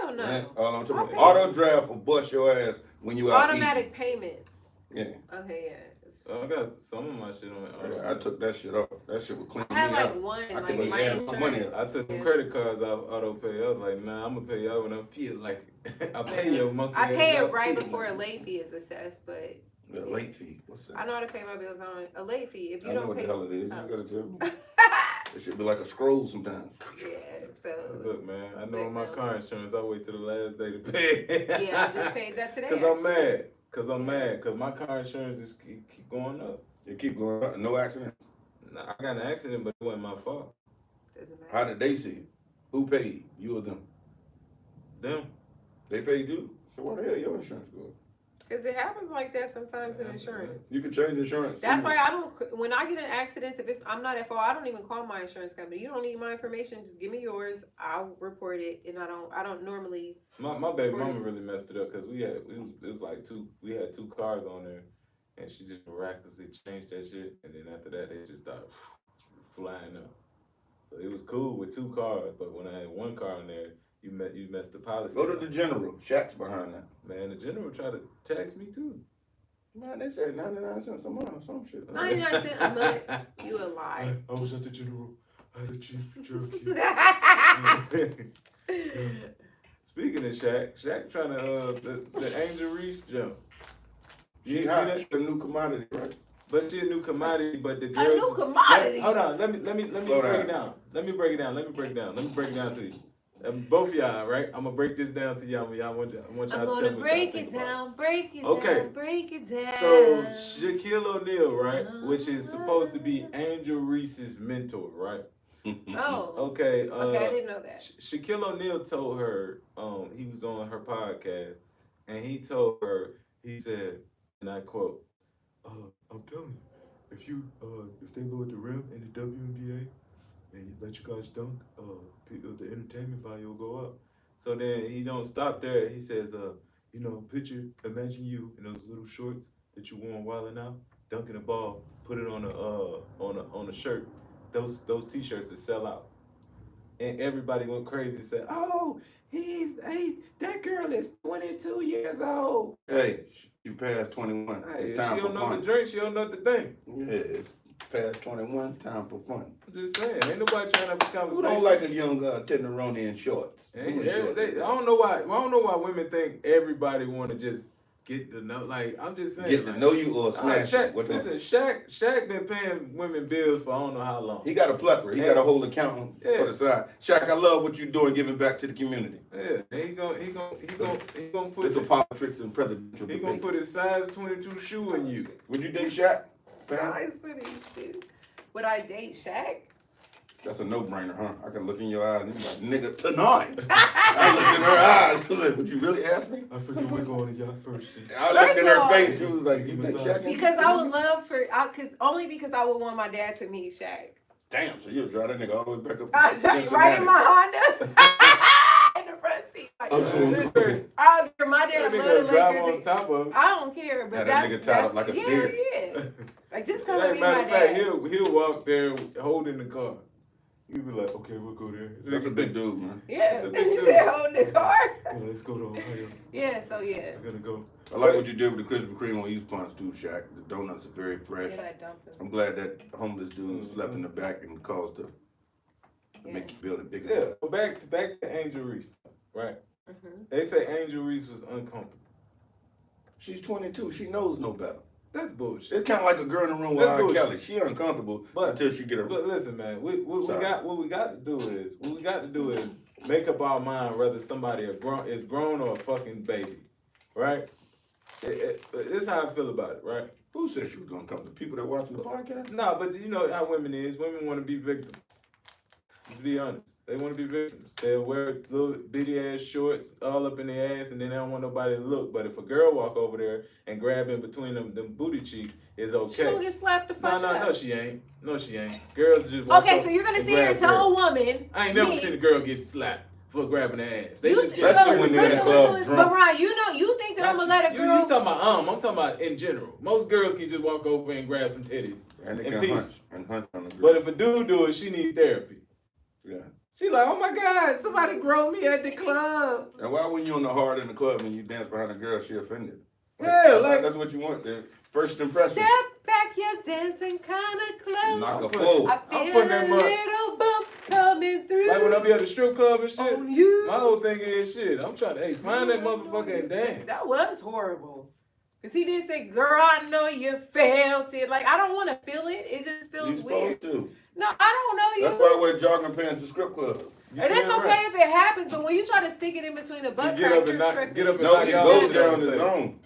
Hell no. Man, all I'm talking about. Okay. Auto draft will bust your ass when you out Automatic payments. eating. Okay, yeah. So I got some of my shit on. Yeah, I took that shit off. That shit would clean I me had like out. one, I like couldn't my even add some money insurance. up. I took them Yeah. credit cards out auto pay. I was like, man, I'm gonna pay y'all when I pay like I pay your monthly. I pay y'all it right pay. before a late fee is assessed, but The late fee. What's that? I know how to pay my bills on a late fee. If I you know don't what pay, the hell it is. You Oh. gotta tell me. It should be like a scroll sometimes. yeah. So Look, man, I know But my no. car insurance. I wait till the last day to pay. yeah, I just paid that today. Cause I'm actually. mad. I'm mad. Cause my car insurance is keep going up. It keep going up. No accidents. Nah, I got an accident, but it wasn't my fault. Doesn't matter. How did they see it? Who paid? You or them? Them. They paid you? So why the hell your insurance go up? Because it happens like that sometimes in insurance. You can change insurance. That's why I don't. When I get in accidents, if I'm not at fault, I don't even call my insurance company. You don't need my information. Just give me yours. I'll report it, and I don't normally. My baby mama really messed it up because it was like we had 2 cars on there, and she just miraculously changed that shit, and then after that they just started flying up. So it was cool with 2 cars, but when I had 1 car on there, you messed the policy. Go to up. the general. Shaq's behind that. Man, the general tried to tax me too. Man, they said 99 cents a month or some shit. 99 cents a month. You a lie. I was at the general. I had a cheap jerky. Speaking of Shaq trying to the Angel Reese jump. She hot. She a new commodity, right? But she a new commodity. But the girls. A new commodity. Hold on. Let me break it down. Let me break it down to you. Both of y'all, right? I'm gonna break this down to y'all. I want y'all to tell me what y'all break think it about down, break it Okay. down, break it down. So Shaquille O'Neal, right, which is supposed to be Angel Reese's mentor, right? Oh. Okay. Okay, I didn't know that. Shaquille O'Neal told her, he was on her podcast, and he told her, he said, and I quote, "I'm telling you, if they lower the rim in the WNBA and you let you guys dunk, the entertainment value will go up." So then he don't stop there. He says, imagine you in those little shorts that you wore wilding out, dunking a ball, put it on a shirt. Those t-shirts that sell out. And everybody went crazy and said, "Oh, that girl is 22 years old." Hey, she passed 21. Hey, It's time she for don't know fun. the drink, she don't know the thing. Yeah, it's past 21, time for fun. I'm just saying, ain't nobody trying to have a conversation. Who don't like a young tenderoni in shorts? I don't know why women think everybody want to just get to know. Like, I'm just saying. Get to know you or smash you. Shaq been paying women bills for I don't know how long. He got a plethora. He got a whole accountant for the side. Shaq, I love what you're doing, giving back to the community. Yeah, and he gonna put this is politics and presidential He debate. gonna put his size 22 shoe in you. Would you date Shaq? Size 22 shoe. Would I date Shaq? That's a no-brainer, huh? I can look in your eyes and you're like, nigga, tonight. I looked in her eyes. I was like, would you really ask me? I forget we're going to y'all first. I looked in her face. She was like, you think Shaq? Because I would love only because I would want my dad to meet Shaq. Damn, so you'll drive that nigga all the way back up. Right in my Honda. In the front seat. My dad love the Lakers. On top of him. I don't care, but that nigga tied up like a deer. Yeah. Like, just come and meet matter my of fact, dad. he'll walk there holding the car. You'll be like, okay, we'll go there. That's a big dude, man. Yeah, you said hold the car. Yeah, let's go to Ohio. Yeah, so yeah. I'm gonna go. I like what you did with the Krispy Kreme on East Punch too, Shaq. The donuts are very fresh. Yeah, I dumped them. I'm glad that homeless dude slept in the back and caused to make you build a bigger. Yeah, but back to Angel Reese, right? Mm-hmm. They say Angel Reese was uncomfortable. She's 22. She knows no better. That's bullshit. It's kind of like a girl in the room with R. Kelly. She uncomfortable until she get her. But listen, man, what we got to do is make up our mind whether somebody is grown or a fucking baby, right? This is how I feel about it, right? Who said she was gonna come? The people that watching the podcast? No, but you know how women is. Women want to be victims. To be honest, they want to be victims. They'll wear little bitty ass shorts all up in their ass, and then they don't want nobody to look. But if a girl walk over there and grab in between them booty cheeks, it's okay. She gonna get slapped the fuck up. No, she ain't. No, she ain't. Girls just walk okay, so you're gonna see her tell a woman. I ain't never seen a girl get slapped for grabbing her ass. They just get that's when they're in the club drunk. But Ryan, you think that I'm gonna let a girl? You talking about I'm talking about in general. Most girls can just walk over and grab some titties and they can hunch on the girl. But if a dude do it, she need therapy. Yeah. She like, oh my God, somebody grow me at the club. And why when you on the hard in the club and you dance behind a girl, she offended? Yeah, like that's what you want. The first impression. Step back, you're dancing kind of close. Knock a fool. I feel a little bump coming through. Like when I be at the strip club and shit. On you. My whole thing is shit. I'm trying to find that motherfucker and dance. That was horrible. Cause he didn't say, "Girl, I know you felt it." Like I don't want to feel it. It just feels weird. To. No, I don't know you. That's why I wear jogging pants to strip club. And it's okay if it happens, but when you try to stick it in between the butt crack, you're tripping. Get up and no, knock it out goes down the zone.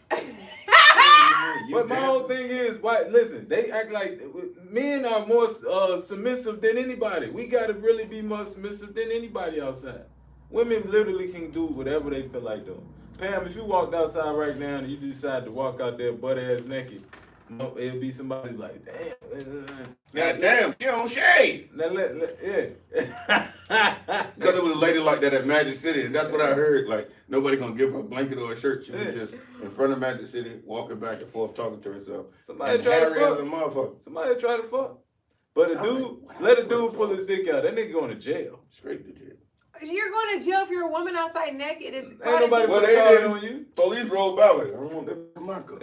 But my whole thing is, listen, they act like men are more submissive than anybody. We got to really be more submissive than anybody outside. Women literally can do whatever they feel like doing. Pam, if you walked outside right now and you decide to walk out there butt ass naked, it'll be somebody like, damn. God damn, you don't shave. Now yeah. Because it was a lady like that at Magic City, and that's what I heard. Like, nobody gonna give her a blanket or a shirt. She was just in front of Magic City, walking back and forth, talking to herself. Somebody try to fuck. As a motherfucker. Somebody try to fuck. But a dude, let a dude pull his dick out. That nigga going to jail. Straight to jail. You're going to jail if you're a woman outside naked. It's Ain't part of nobody the- Well, put they a card didn't. on you. Police rolled by like, I don't want that in my car.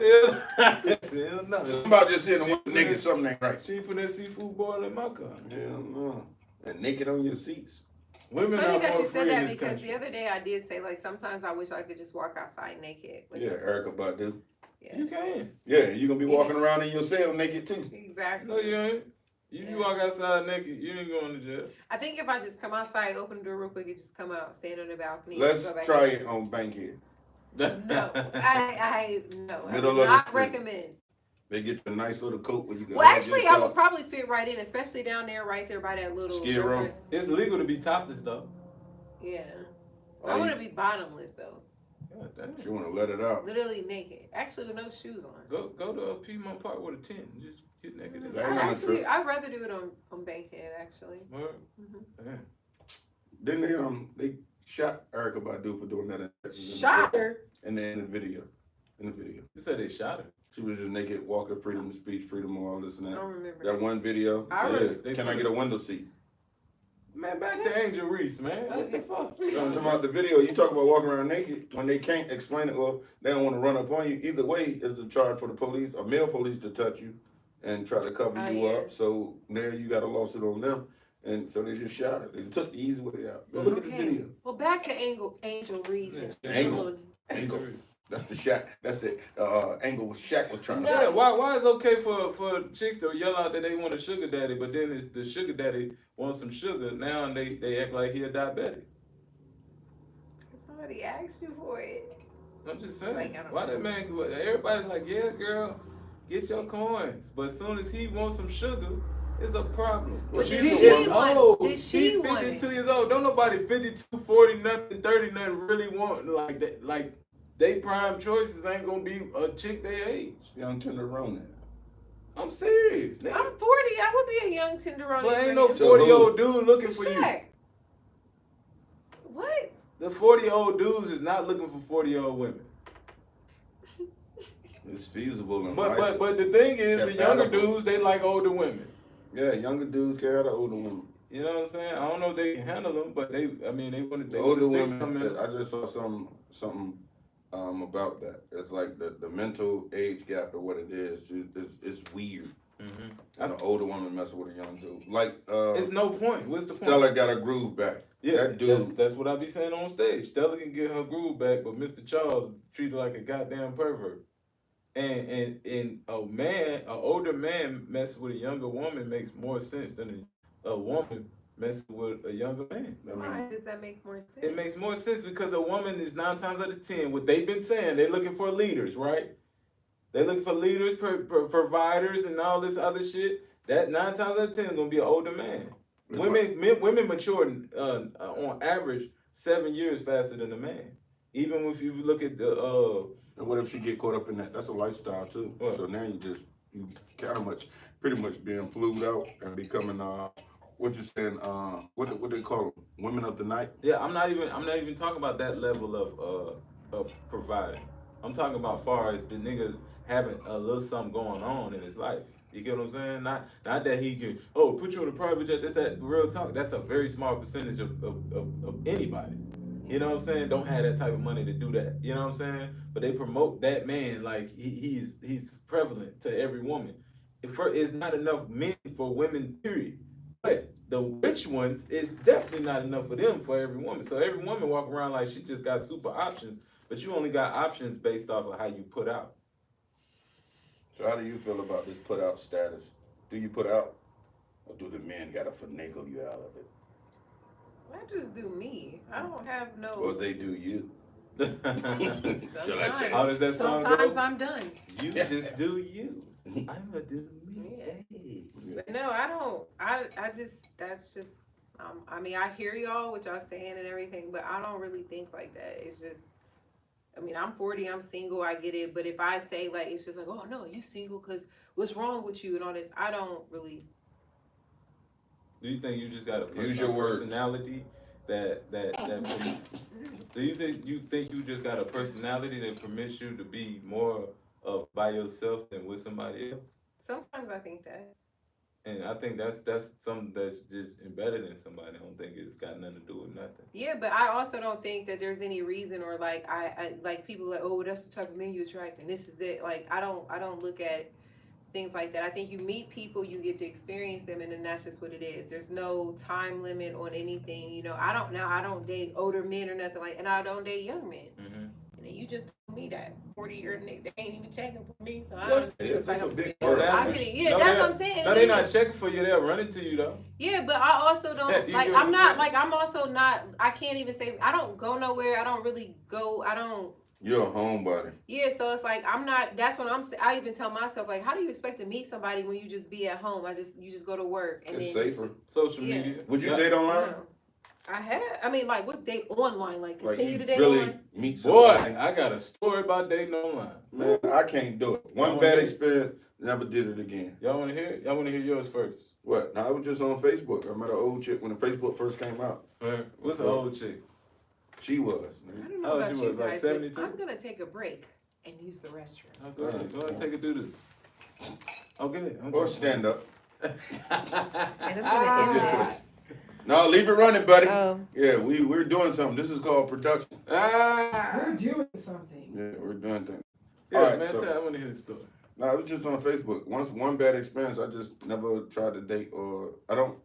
Hell no. Something about just seeing a woman naked, something ain't right. She ain't put that seafood boil in my car. Hell no. And naked on your seats. It's Women funny are that more you free said in that this because country. the other day I did say like sometimes I wish I could just walk outside naked. Yeah, Erica Badu. Yeah. You can. Yeah, you're gonna be walking around in your cell naked too. Exactly. No, you ain't. You walk outside naked, you ain't going to jail. I think if I just come outside, open the door real quick, and just come out, stand on the balcony. Let's and go back try in. it on Bankhead. No, I no, I Middle would of the not street. recommend. They get the nice little coat where you can Well, hug actually, I yourself. would probably fit right in, especially down there, right there by that little Skid row. restaurant. It's legal to be topless though. Yeah, Oh, I you- want to be bottomless though, God damn. You want to let it out. literally naked, actually with no shoes on. Go to Piedmont Park with a tent and just get naked in That ain't there. on the trip. I'd rather do it on Bankhead actually. Word? Mhm. Damn. Didn't they shot Erica Badu for doing that? Shot her. And then in the video. You said they shot her. She was just naked, walking, freedom of speech, freedom of all this and I that. don't remember. That one video. I said, remember. They can I put get a window seat? Man, back to Angel Reese, man. What the fuck? I'm talking about the video. You talk about walking around naked when they can't explain it. Well, they don't want to run up on you. Either way, it's a charge for the police, or male police, to touch you and try to cover you yeah. up. So there you got a lawsuit on them. And so they just shot her. They took the easy way out. Go look at the video. Well, back to Angel Reese. and Angle. Angle. That's the shot. That's the angle Shaq was trying to Yeah, say. why is it okay for chicks to yell out that they want a sugar daddy, but then if the sugar daddy wants some sugar, now they act like he a diabetic. Somebody asked you for it. I'm just saying. Like, I don't Why know. that man? Everybody's like, yeah, girl, get your coins. But as soon as he wants some sugar, it's a problem. But she's did a she woman. want? Oh, Did she he want 52 it? years old. Don't nobody 52, 40, nothing, 30, nothing really want like that. Like they prime choices ain't gonna be a chick their age. Young Tenderoni. I'm serious. Nigga. I'm 40. I would be a young tenderoni. But ain't for no him. 40-year-old dude looking To for you. Shaq. What? The 40-year-old dudes is not looking for 40-year-old women. It's feasible in But life. but the thing is, the younger Compatible. dudes, they like older women. Yeah, younger dudes can have the older women. You know what I'm saying? I don't know if they can handle them, but they want The to older stick women, something. I just saw something about that. It's like the mental age gap or what it is. It's weird. Mm-hmm. And an older woman messing with a young dude. Like It's no point. What's the Stella point? got her groove back. Yeah, that dude. that's what I be saying on stage. Stella can get her groove back, but Mr. Charles treated like a goddamn pervert. And an older man messing with a younger woman makes more sense than a woman messing with a younger man. I Why mean, does that make more sense? It makes more sense because a woman is 9 times out of 10. What they've been saying, they're looking for leaders, right? They're looking for leaders, providers, and all this other shit. That 9 times out of 10 is gonna be an older man. Women mature on average 7 years faster than a man. Even if you look at the and what if she get caught up in that? That's a lifestyle too. What? So now you kind of pretty much being flued out and becoming what you saying? What they call them? Women of the night. yeah, I'm not even talking about that level of providing. I'm talking about far as the nigga having a little something going on in his life. You get what I'm saying? Not that he can put you on a private jet. That's that real talk. That's a very small percentage of anybody. You know what I'm saying? Don't have that type of money to do that. You know what I'm saying? But they promote that man like he's prevalent to every woman. It's not enough men for women, period. But the rich ones, it's definitely not enough for them for every woman. So every woman walk around like she just got super options, but you only got options based off of how you put out. So how do you feel about this put out status? Do you put out, or do the men gotta finagle you out of it? I just do me. I don't have no. Or they do you? Sometimes, Shall I say? How does that song go? sometimes I'm done. You just do you. I'm gonna do me. Yeah. But no, I don't. I just that's just. I mean, I hear y'all what y'all saying and everything, but I don't really think like that. It's just. I mean, I'm 40. I'm single. I get it. But if I say like, it's just like, oh no, you single because what's wrong with you and all this. I don't really. Do you think you just got a Use your words. personality that do you think you just got a personality that permits you to be more by yourself than with somebody else? Sometimes I think that. And I think that's something that's just embedded in somebody. I don't think it's got nothing to do with nothing. Yeah, but I also don't think that there's any reason or like I like people like, oh, that's the type of man you attract and this is that. Like I don't look at things like that. I think you meet people, you get to experience them, and then that's just what it is. There's no time limit on anything. You know, I don't date older men or nothing like, and I don't date young men. Mm-hmm. And then you just told me that 40-year niggas they ain't even checking for me, so I Yes, don't. it's like a I'm big saying. word. I get it. Yeah, No, that's what I'm saying. No, they're not checking for you. They'll run into you though. Yeah, but I also don't You like. get what I'm I'm not saying? like. I'm also not. I can't even say. I don't go nowhere. I don't really go. I don't. You're a homebody. Yeah, so it's like I'm not. That's what I even tell myself like, how do you expect to meet somebody when you just be at home? You just go to work and It's then safer. Social Yeah. media. Would you Yeah. date online? No. I have. I mean, like, what's date online? Like, Like continue you to date really online? meet Boy, somebody? I got a story about dating online. Man, I can't do it. One wanna bad hear it? experience, never did it again. Y'all want to hear it? Y'all want to hear yours first? What? No, I was just on Facebook. I met an old chick when the Facebook first came out. What's the old chick? She was. I Nigga. don't know How old about she you was, like guys, 72? but I'm gonna take a break and use the restroom. Oh, go ahead. Go ahead and take a doo-doo. Okay. Or stand up. And I'm Ah. gonna Good end choice. this. No, leave it running, buddy. Oh. Yeah, we're doing something. This is called production. Ah. doing something. Yeah, we're doing things. Yeah, All right, man, so- I want to hear the story. No, I was just on Facebook. One bad experience, I just never tried to date, or I don't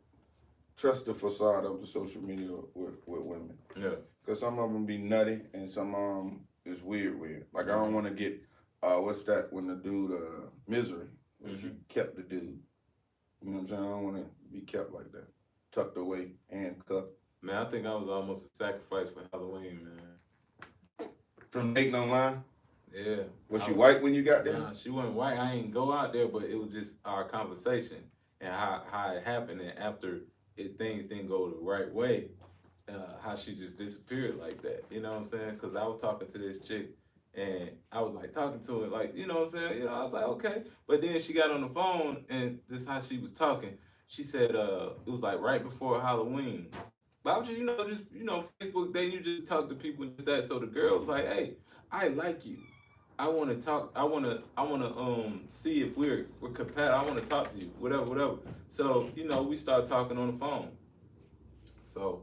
trust the facade of the social media with women. Yeah. Because some of them be nutty and some of them is weird. Like, I don't want to get, what's that, when the dude, Misery, when she kept the dude. You know what I'm saying? I don't want to be kept like that. Tucked away, handcuffed. Man, I think I was almost a sacrifice for Halloween, man. From dating online? Yeah. Was she white when you got there? Nah, she wasn't white. I ain't go out there, but it was just our conversation and how it happened. And after things didn't go the right way, how she just disappeared like that. You know what I'm saying? Because I was talking to this chick and I was like talking to her, like, you know what I'm saying? You know, I was like, okay. But then she got on the phone and this is how she was talking. She said it was like right before Halloween. But I was just, Facebook, then you just talk to people and just that. So the girl was like, hey, I like you. I want to talk. I want to see if we're compatible. I want to talk to you. Whatever. So we started talking on the phone. So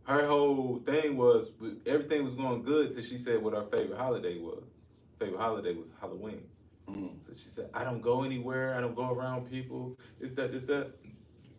her whole thing was everything was going good till she said what her favorite holiday was. Favorite holiday was Halloween. Mm. So she said, I don't go anywhere. I don't go around people. This that.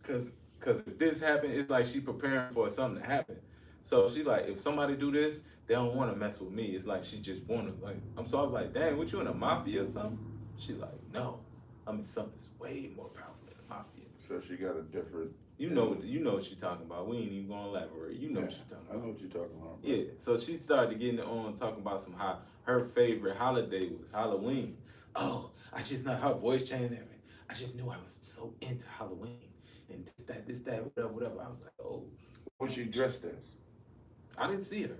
Cause if this happened, it's like she preparing for something to happen. So she's like, if somebody do this, they don't want to mess with me. It's like she just want to, like, I was like, dang, what, you in a mafia or something? She's like, no, I'm in something that's way more powerful than the mafia. So she got a different... You know what she's talking about. We ain't even gonna elaborate. You know what she's talking I about. know what you're talking about. Bro. Yeah, so she started getting on talking about how her favorite holiday was Halloween. Oh, I just know her voice changed and everything. I just knew I was so into Halloween and this, that, whatever. I was like, oh. What was she dressed as? I didn't see her.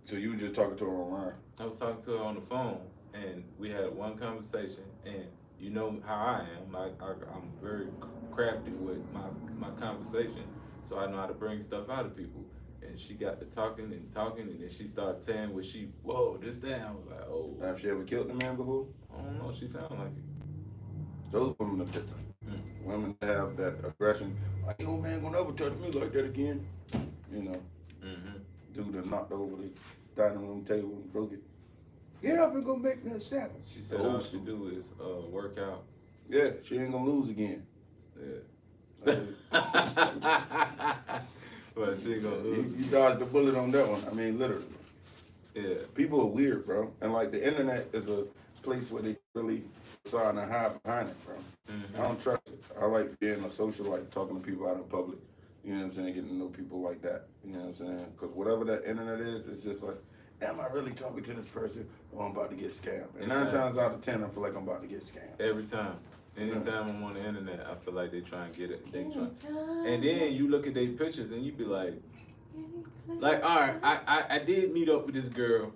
So you were just talking to her online? I was talking to her on the phone, and we had one conversation, and you know how I am. I'm very crafty with my conversation, so I know how to bring stuff out of people. And she got to talking, and then she started saying whoa, this, that. I was like, oh. Have she ever killed a man before? I don't know, she sounded like it. Those women are different. Women have that aggression. Like, no man gonna ever touch me like that again. You know. Mm-hmm. Dude that knocked over the dining room table and broke it. Get up and go make me a sandwich. She said all she do is work out. Yeah, she ain't gonna lose again. Yeah. Well, she ain't gonna lose. You dodged the bullet on that one. I mean, literally. Yeah. People are weird, bro. And like the internet is a place where they really decide and hide behind it, bro. Mm-hmm. I don't trust it. I like being a social, like talking to people out in public. You know what I'm saying? Getting to know people like that. You know what I'm saying? Because whatever that internet is, it's just like, am I really talking to this person or I'm about to get scammed? And 9 times out of 10, I feel like I'm about to get scammed. Every time. Anytime I'm on the internet, I feel like they try and get it. And then you look at their pictures and you be like, all right, I did meet up with this girl.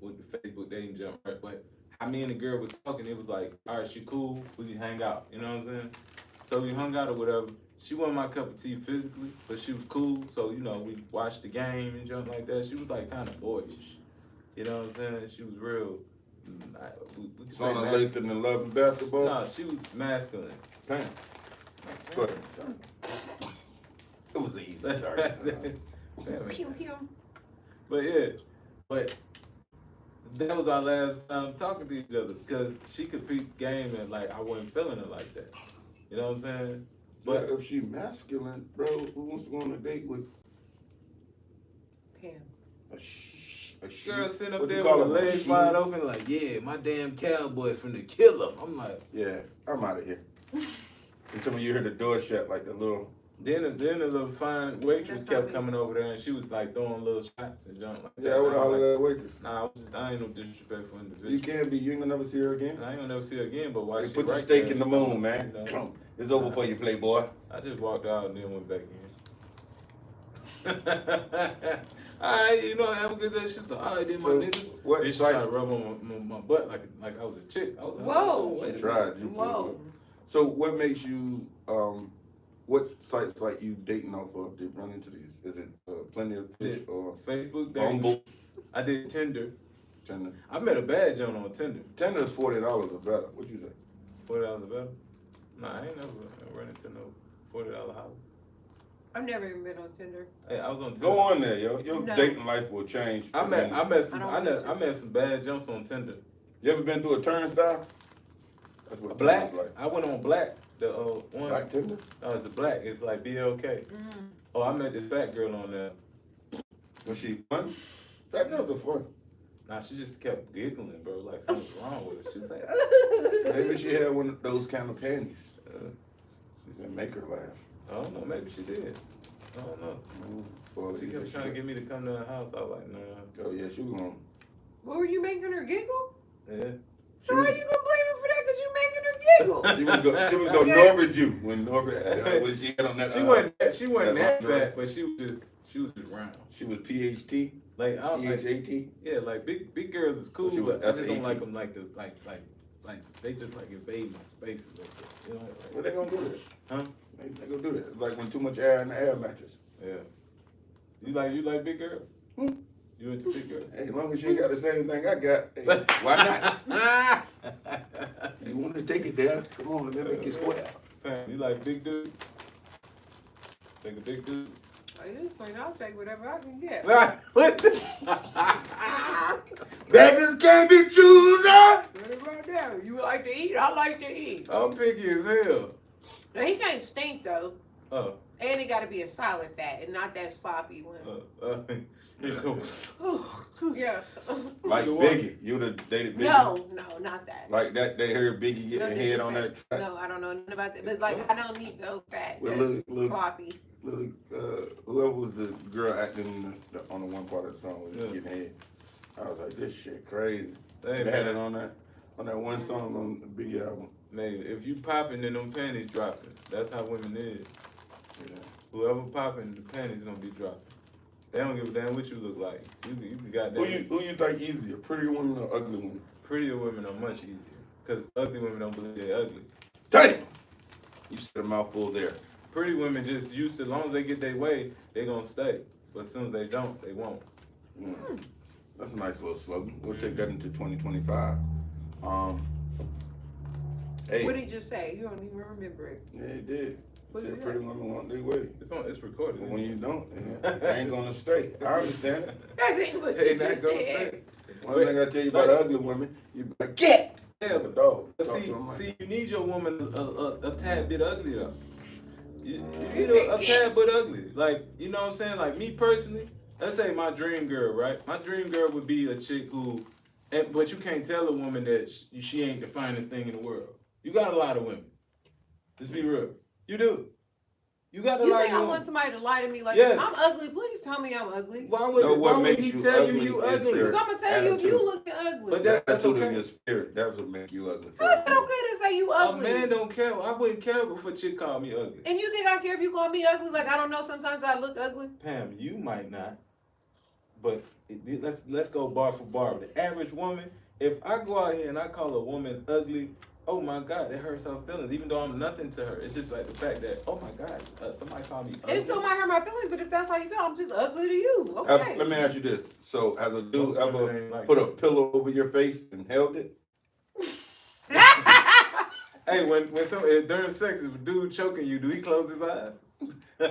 with the Facebook dating jump, right? But how me and the girl was talking, it was like, all right, she cool, we can hang out. You know what I'm saying? So we hung out or whatever. She wasn't my cup of tea physically, but she was cool. So, we watched the game and jump like that. She was like kind of boyish. You know what I'm saying? She was real We could say Son of masculine. Lathan and Love and Basketball. No, she was masculine. Damn. Go ahead. Sorry. It was easy. Sorry. Pew pew. But yeah, but that was our last time talking to each other because she could peep game and like I wasn't feeling it like that. You know what I'm saying? But if she masculine, bro, who wants to go on a date with Pam. a she? Girl sitting up What you there call with her them, a legs she? wide open, like, yeah, my damn cowboy from the killer. I'm like, Yeah, I'm out of here. Until you hear the door shut, like the little. then the little fine waitress That's kept not me. coming over there and she was like throwing little shots and junk like that. Yeah, I would And have I'm hollered like, at that waitress. nah, I ain't no disrespectful individual. You can be. You ain't gonna never see her again. And I ain't gonna never see her again, but why They she put the right stake there, in the moon, man. you know? Come on. It's over for you, playboy. I just walked out and then went back in. Alright, you know, have a good day. She said, alright, then my So, nigga. what Then she tried sites? to rub on my butt like I was a chick. I was like, Whoa. oh, wait a She minute. tried. You Whoa. So what makes you? What sites like you dating off of to run into these? Is it Plenty of Fish or Facebook dating. Bumble? I did Tinder. Tinder. I met a bad joint on Tinder. Tinder is $40 or better. What you say? $40 a better? Nah, I ain't never run into no $40 house. I've never even been on Tinder. Hey, I was on Tinder. Go on there, yo. Your No. dating life will change. I met tremendously. I met some bad jumps on Tinder. You ever been through a turnstile? That's what Black. Tinder's like. I went on Black. The one. Black Tinder? No, it's a Black. It's like BLK. Mm-hmm. Oh, I met this fat girl on there. Was she fun? That girls are fun. Nah, she just kept giggling, bro. Like something's wrong with her. She was like, Maybe she had one of those kind of panties. she That make her laugh. I don't know. Maybe she did. I don't know. Well, She kept trying to get me to come to her house. I was like, nah. Oh yeah, she was on. What were you making her giggle? Yeah. So how you gonna blame her for that? Cause you making her giggle. She was gonna Norbert you when Norbert when she had on that. She wasn't that that fat, but she was just round. She was PHT, Like I like, PHAT. yeah, like big girls is cool, She was but I just don't FAT. like them like they just like invade my space a little bit. You know, like, Well, they gonna do that. huh? They gonna do that. It's like when too much air in the air mattress. Yeah. You like big girls? Hmm. You into big girls? Hey, as long as she ain't got the same thing I got, hey, why not? You want to take it there? Come on, let me make it square. Pam, you like big dudes? Take a big dude? At this point, I'll take whatever I can get. What the? Beggars can't be choosers. Put it right there. You like to eat? I like to eat. I'm picky as hell. Now, he can't stink though, Oh. and it got to be a solid fat and not that sloppy one. Yeah. Like Biggie, you would have dated Biggie. No, not that. Like that, they heard Biggie get No their head on that disrespect. track. No, I don't know nothing about that. But like, I don't need no fat. Well, That's look. sloppy. Little, whoever was the girl acting on the one part of the song was Yeah. getting head. I was like, this shit crazy. Hey, They had it man. on that one song on the Biggie album. Man, if you popping, then them panties dropping. That's how women is. Yeah. Whoever popping, the panties gonna be dropping. They don't give a damn what you look like. You got Who that. you think easier, pretty women or ugly women? Prettier women are much easier. Cause ugly women don't believe they're ugly. Damn! You said a mouthful there. Pretty women just used to, as long as they get their way, they gonna stay. But as soon as they don't, they won't. Mm. That's a nice little slogan. We'll take that into 2025. Hey. What did he just say? You don't even remember it. Yeah, it did. What Said did pretty women want their way. It's recorded. But when you don't, they ain't gonna stay. I understand it. That ain't what They you not just gonna said. stay. One thing I tell you about ugly women, you be like, get! Yeah, Like a dog. But Talk to 'em like- see, you need your woman a tad bit ugly though. You You need a say tad bit ugly. Like, you know what I'm saying? Like me personally, let's say my dream girl, right? My dream girl would be a chick who, but you can't tell a woman that she ain't the finest thing in the world. You got a lot of women. Let's be real. You do. You got a You lot think of I women. want somebody to lie to me like, Yes. I'm ugly? Please tell me I'm ugly. Why would, No, what why would makes he you tell ugly you is ugly? your- Because I'm going to tell you if attitude. you looking ugly. But That's that's what okay. in your spirit. That's what make you ugly. How is it okay to say you A ugly? man don't care. I wouldn't care if a chick called me ugly. And you think I care if you call me ugly? Like, I don't know, sometimes I look ugly. Pam, you might not, but let's go bar for bar. The average woman, if I go out here and I call a woman ugly, oh my God, it hurts her feelings, even though I'm nothing to her. It's just like the fact that, oh my God, somebody called me ugly. It still might hurt my feelings, but if that's how you feel, I'm just ugly to you. Okay. Let me ask you this. So, has a dude Most women ever ain't like put that. a pillow over your face and held it? Hey, when during sex, if a dude choking you, do he close his eyes?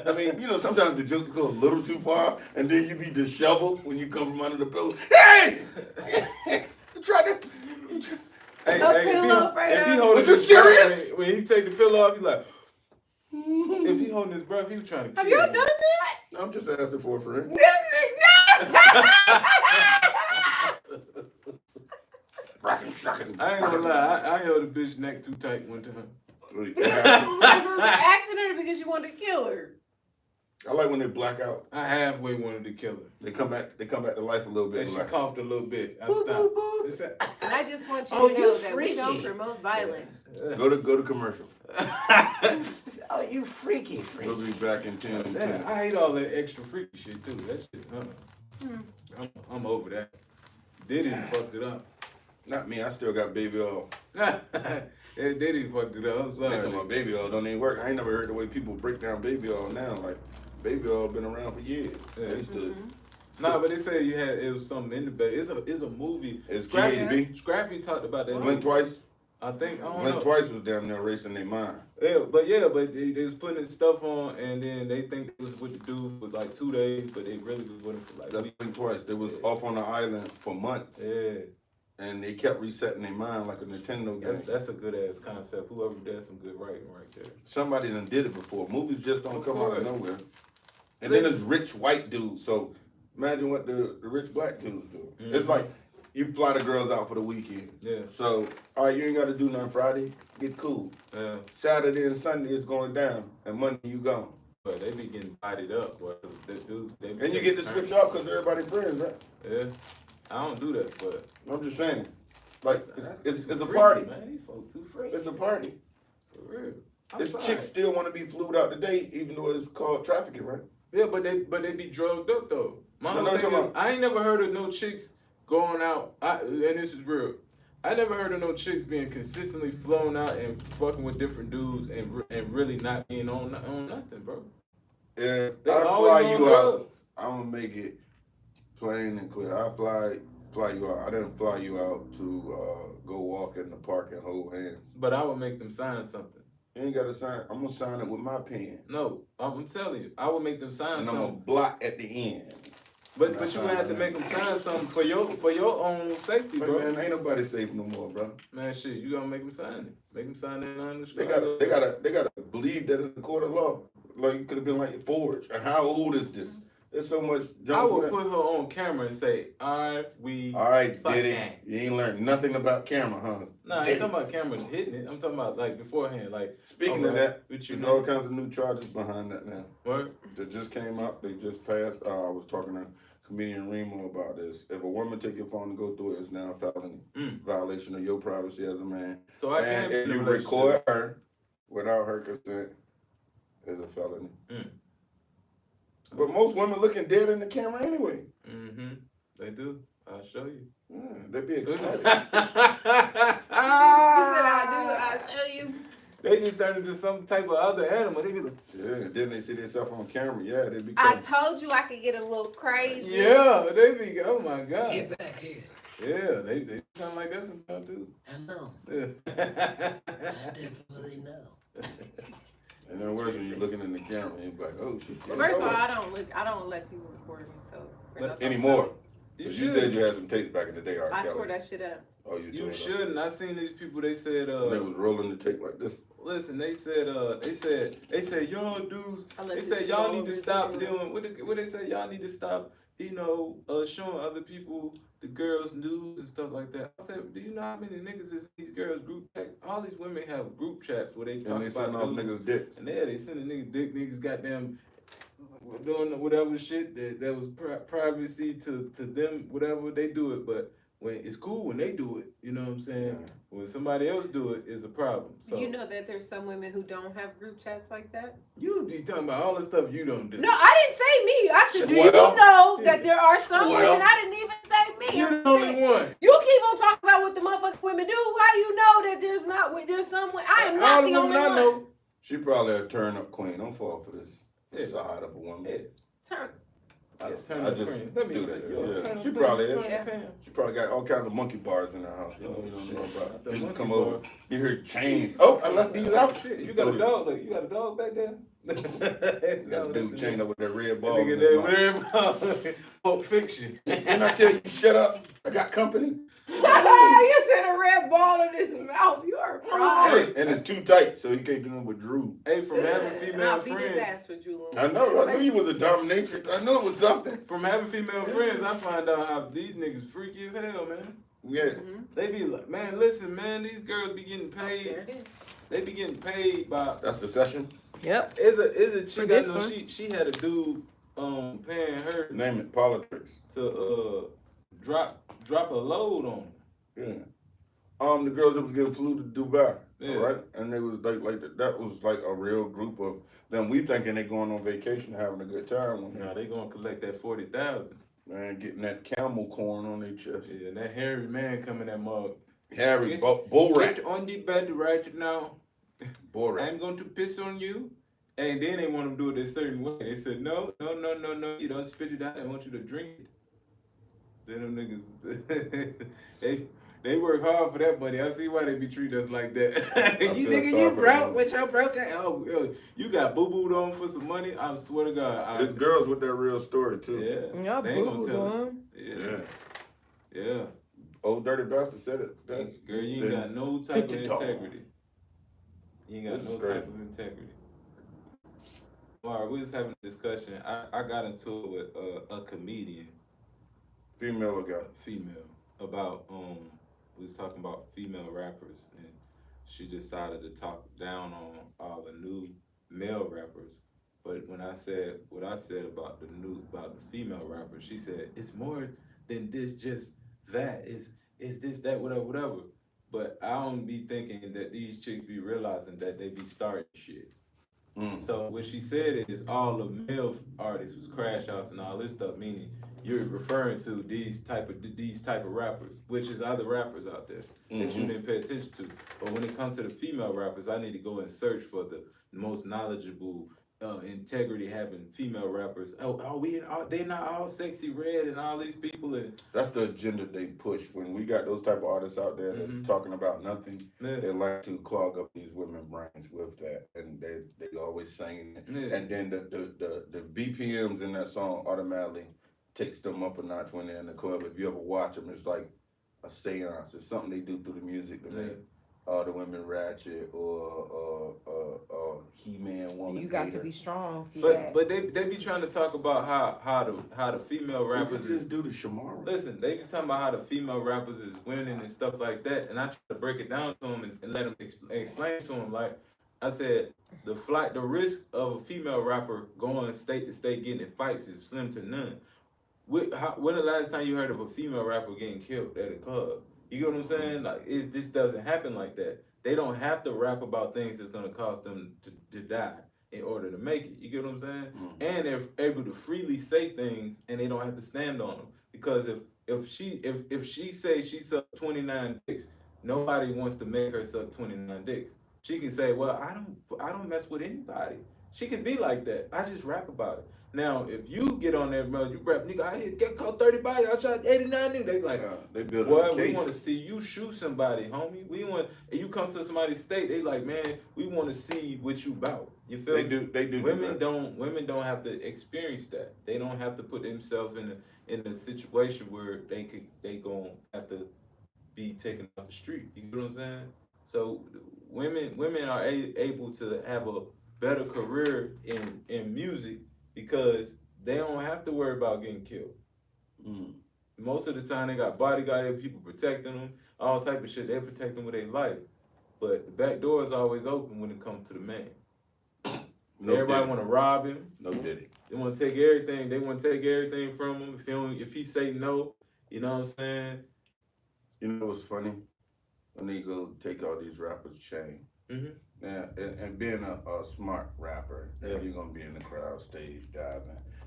I mean, sometimes the jokes go a little too far, and then you be disheveled when you come from under the pillow. Hey! You tried to... Hey, A if pillow, he Fredo. holding Was you his breath, serious? when he take the pillow off, he's like, if he holding his breath, he was trying to kill Have y'all you. done that? I'm just asking for a friend. This Rockin', shockin'. I ain't gonna lie, I held a bitch neck too tight one time. Because it was an accident or because you wanted to kill her? I like when they black out. I halfway wanted to kill her. They come back to life a little bit. And she Like, coughed a little bit. I Boop, stopped. boop, boop. It's a- And I just want you Oh, to you know that we freaky. don't promote violence. go to commercial. Oh, you freaky. We'll be back in 10 and 10. Damn, I hate all that extra freaky shit too. That shit, I'm over that. Diddy fucked it up. Not me. I still got baby oil. Diddy fucked it up. I'm sorry. They tell my baby oil don't even work. I ain't never heard the way people break down baby oil now. Like, baby oil been around for years. Yeah. They used to. Nah, but they say it was something in the bed. It's a movie. It's Scrappy, G&B. Scrappy talked about that. Blink Twice. I don't Blink know. Twice was damn near racing their mind. Yeah, but they was putting his stuff on, and then they think it was with the dude for like 2 days, but they really was with him for like That's weeks. Blink Twice. They was off on the island for months. Yeah, And they kept resetting their mind like a Nintendo game. that's a good ass concept. Whoever did some good writing right there. Somebody done did it before. Movies just don't Of come out of course. nowhere. And then there's rich white dudes. So imagine what the rich black dudes do. Mhm. It's like you fly the girls out for the weekend. Yeah, So, all right, you ain't got to do nothing Friday. Get cool. yeah. Saturday and Sunday is going down, and Monday you gone. But they be getting bodied up, boy. And you get to switch off because everybody friends, right? Yeah, I don't do that, but I'm just saying. Like, it's a freaky, party. man. These folks too freaky. It's a party. For real. I'm This sorry. chicks still want to be flued out today, even though it's called trafficking, right? Yeah, but they be drugged up though. My No, whole no, thing come is, on. I ain't never heard of no chicks going out. And this is real. I never heard of no chicks being consistently flown out and fucking with different dudes and really not being on nothing, bro. If They I always fly on you out, drugs. I'm gonna make it plain and clear. I fly you out. I didn't fly you out to go walk in the park and hold hands. But I would make them sign something. You ain't gotta sign. I'm gonna sign it with my pen, No, I'm telling you, I would make them sign and I'm gonna something. block at the end. But you would have to make them sign something for your own safety, But bro. man, ain't nobody safe no more, bro. Man, shit, you gotta make them sign it. Make them sign that on the They gotta believe that it's a court of law. Like it could have been like forged. And how old is this? There's so much. I would junk put her on camera and say, "All right, fuck Diddy, that." you ain't learned nothing about camera, huh? No, I ain't Diddy. talking about cameras hitting it. I'm talking about like beforehand, like Speaking of alright, that, what you there's know? all kinds of new charges behind that now. What? That just came out. They just passed. I was talking to comedian Remo about this. If a woman take your phone and go through it, it's now a felony violation of your privacy as a man. So I And can't. if you record her without her consent, is a felony. But most women looking dead in the camera anyway. Mm-hmm. They do. I'll show you. Yeah, they be excited. He said, I'll do it, I'll show you. They just turn into some type of other animal. They be like, Yeah, then they see themselves on camera. Yeah, they be. I told you I could get a little crazy. yeah, they be. Oh my god. Get back here. Yeah, they sound like that sometimes too. I know. Yeah. I definitely know. And then worse when you're looking in the camera and you're like, oh, she's. Well, first of all, I don't let people record me, so. But anymore. You But should. you said you had some tapes back in the day, R. I Kelly. tore that shit up. Oh, you You tore it up. shouldn't. I seen these people. They said, They was rolling the tape like this. listen. They said, y'all dudes. I let They this said shit y'all all need to over stop the doing. What they say? Y'all need to stop. Showing other people the girls' nudes and stuff like that. I said, do you know how many niggas is these girls group chats? All these women have group chats where they talk And they about send off dudes. niggas' dicks. And they sending niggas dick, niggas goddamn doing whatever shit that was privacy to them, whatever they do it. But when it's cool when they do it, you know what I'm saying? Yeah. When somebody else do it, is a problem. So You know that there's some women who don't have group chats like that? you be talking about all the stuff you don't do. No, I didn't say me. I said, do you Well, know that there are some well. women? I didn't even say me. You're I'm the only saying, one. you keep on talking about what the motherfucking women do. How you know that there's call her a turn up queen. Don't fall for this facade of a woman. Yeah. Turn. Turn I up just queen. Let me do look that. you up. Yeah. Turn up She queen. probably Turn is. up Yeah. Pam. She probably got all kinds of monkey bars in her house. You Oh, don't shit. know about. The People monkey come bar. over, you hear chains. Oh, I left these out. Shit, you got a dog? Look, you got a dog back there? Got a dude chained up with that red ball. Nigga, in his mouth. that weird Pulp Fiction. Didn't I tell you, shut up? I got company. You said a red ball in his mouth. You are a fraud. And it's too tight, so he can't do nothing but drool. Hey, from having And female I'll beat his friends, ass for drooling. I know. I knew you was a dominatrix. I knew it was something. from having female friends, I find out how these niggas freaky as hell, man. Yeah. Mhm. They be like, man, listen, man, these girls be getting There paid. it is. They be getting paid by. That's the session. Yep. Is a chick I this know. one. She had a dude paying her Name it. POLITRICKS. to drop a load on her. Yeah. The girls that was getting flew to Dubai. Yeah. Right? And they was that was like a real group of them. We thinking they going on vacation having a good time when Now they gonna collect that 40,000. man getting that camel corn on their chest. Yeah, and that hairy man coming that mug. Harry Get- Borat. Get on the bed right now. Borat. I'm going to piss on you. And then they want to do it a certain way. They said, no, you don't spit it out. I want you to drink it. Then them niggas, they work hard for that money. I see why they be treating us like that. You feel nigga, sorry you for broke them. with your broke ass. Oh, yo, you got boo-booed on for some money? I swear to God. There's girls with that real story too. Yeah. Y'all They ain't gonna boo-booed tell on. it. Yeah. Yeah. Old dirty bastard said it. That's Girl, you ain't got no type of Hit the dog. integrity. You ain't got This is no crazy. type of integrity. Alright, we was having a discussion. I got into it with a comedian, female or guy. female, about we was talking about female rappers, and she decided to talk down on all the new male rappers. But when I said what I said about the female rappers, she said it's more than this, just that. It's this, that, whatever. But I don't be thinking that these chicks be realizing that they be starting shit. So what she said is all the male artists was crash outs and all this stuff, meaning you're referring to these type of rappers, which is other rappers out there that you didn't pay attention to. But when it comes to the female rappers, I need to go and search for the most knowledgeable, integrity having female rappers. They not all sexy red and all these people and That's the agenda they push. When we got those type of artists out there that's talking about nothing, yeah. they like to clog up these women's brains with that, and they always singing it. Yeah. And then the BPMs in that song automatically takes them up a notch when they're in the club. If you ever watch them, it's like a seance. It's something they do through the music to make all the women ratchet or He-Man woman. You got to hater. be strong. But they be trying to talk about how the female We rappers could just do the Shamara. Listen, they be talking about how the female rappers is winning and stuff like that, and I try to break it down to them and let them explain to them. Like I said, the risk of a female rapper going state to state getting in fights is slim to none. When the last time you heard of a female rapper getting killed at a club? You get what I'm saying? Like this doesn't happen like that. They don't have to rap about things that's gonna cause them to die in order to make it. You get what I'm saying? And they're able to freely say things, and they don't have to stand on them. Because if she says she sucked 29 dicks, nobody wants to make her suck 29 dicks. She can say, well, I don't mess with anybody. She can be like that. I just rap about it. Now, if you get on there, bro, you rap, nigga, I get caught 30 bodies, I shot 89 niggas. They like, they build boy, a we case. want to see you shoot somebody, homie. And you come to somebody's state, they like, man, we want to see what you about. You feel They me? do. Women don't have to experience that. They don't have to put themselves in a situation where they gonna have to be taken off the street. You know what I'm saying? So women are able to have a better career in music because they don't have to worry about getting killed. Most of the time they got bodyguard people protecting them, all type of shit. They protect them with their life. But the back door is always open when it comes to the man. Everybody want to rob him. No diddy. They want to take everything. They want to take everything from him. If he say no, you know what I'm saying? You know what's funny? When they go take all these rappers' chain. Yeah, and being a smart rapper, if you're gonna be in the crowd, stage diving,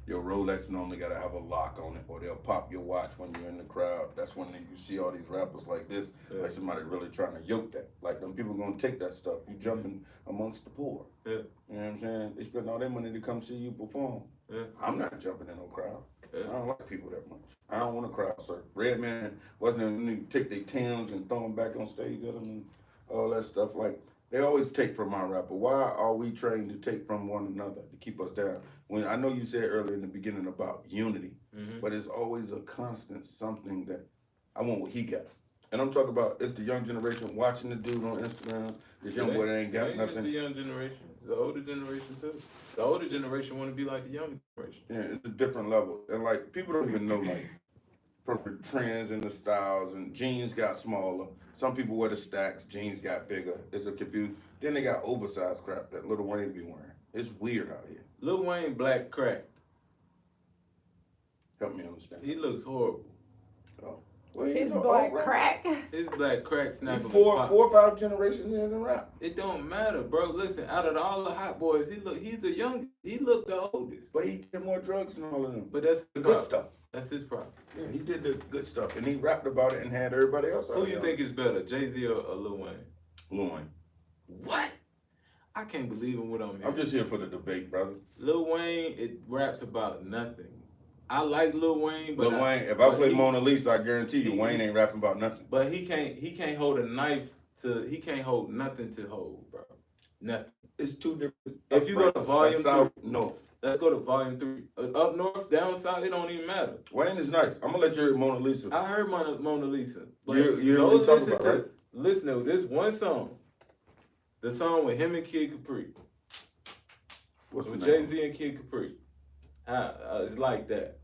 Your Rolex normally gotta have a lock on it, or they'll pop your watch when you're in the crowd. That's when you see all these rappers like this, like somebody really trying to yoke that. Like them people gonna take that stuff. You jumping amongst the poor. Yeah. You know what I'm saying? They spend all their money to come see you perform. Yeah. I'm not jumping in no crowd. Yeah. I don't like people that much. I don't want a crowd surf. Redman wasn't even take their Timbs and throw them back on stage at them and all that stuff. Like, they always take from our rapper. Why are we trained to take from one another to keep us down? When I know you said earlier in the beginning about unity, but it's always a constant something that I want what he got. And I'm talking about, it's the young generation watching the dude on Instagram. This young boy that ain't got nothing. It's the young generation. It's the older generation too. The older generation want to be like the younger generation. Yeah, it's a different level. And like, people don't even know like from the trends and the styles, and jeans got smaller. Some people wear the stacks, jeans got bigger. It's a confused. Then they got oversized crap that Lil Wayne be wearing. It's weird out here. Lil Wayne black cracked. Help me understand. He looks horrible. Oh. Well, His black crack. His black crack snapping. Four or five generations in rap. It don't matter, bro. Listen, out of all the hot boys, he's the youngest. He looked the oldest. But he did more drugs than all of them. But that's the good stuff. That's his problem. Yeah, he did the good stuff, and he rapped about it and had everybody else. Who you think is better, Jay-Z or Lil Wayne? Lil Wayne. What? I can't believe in what I'm hearing. I'm just here for the debate, brother. Lil Wayne, it raps about nothing. I like Lil Wayne, but Lil Wayne, if I play Mona Lisa, I guarantee you, Wayne ain't rapping about nothing. But he can't hold a knife he can't hold nothing to hold, bro. Nothing. It's two different. If you go to volume south, 3, no. Let's go to volume 3. Up north, down south, it don't even matter. Wayne is nice. I'm gonna let you hear Mona Lisa. I heard Mona Lisa. But you hear what we talking about, right? Listen to this one song. The song with him and Kid Capri. What's with the name? Jay-Z and Kid Capri. It's like that.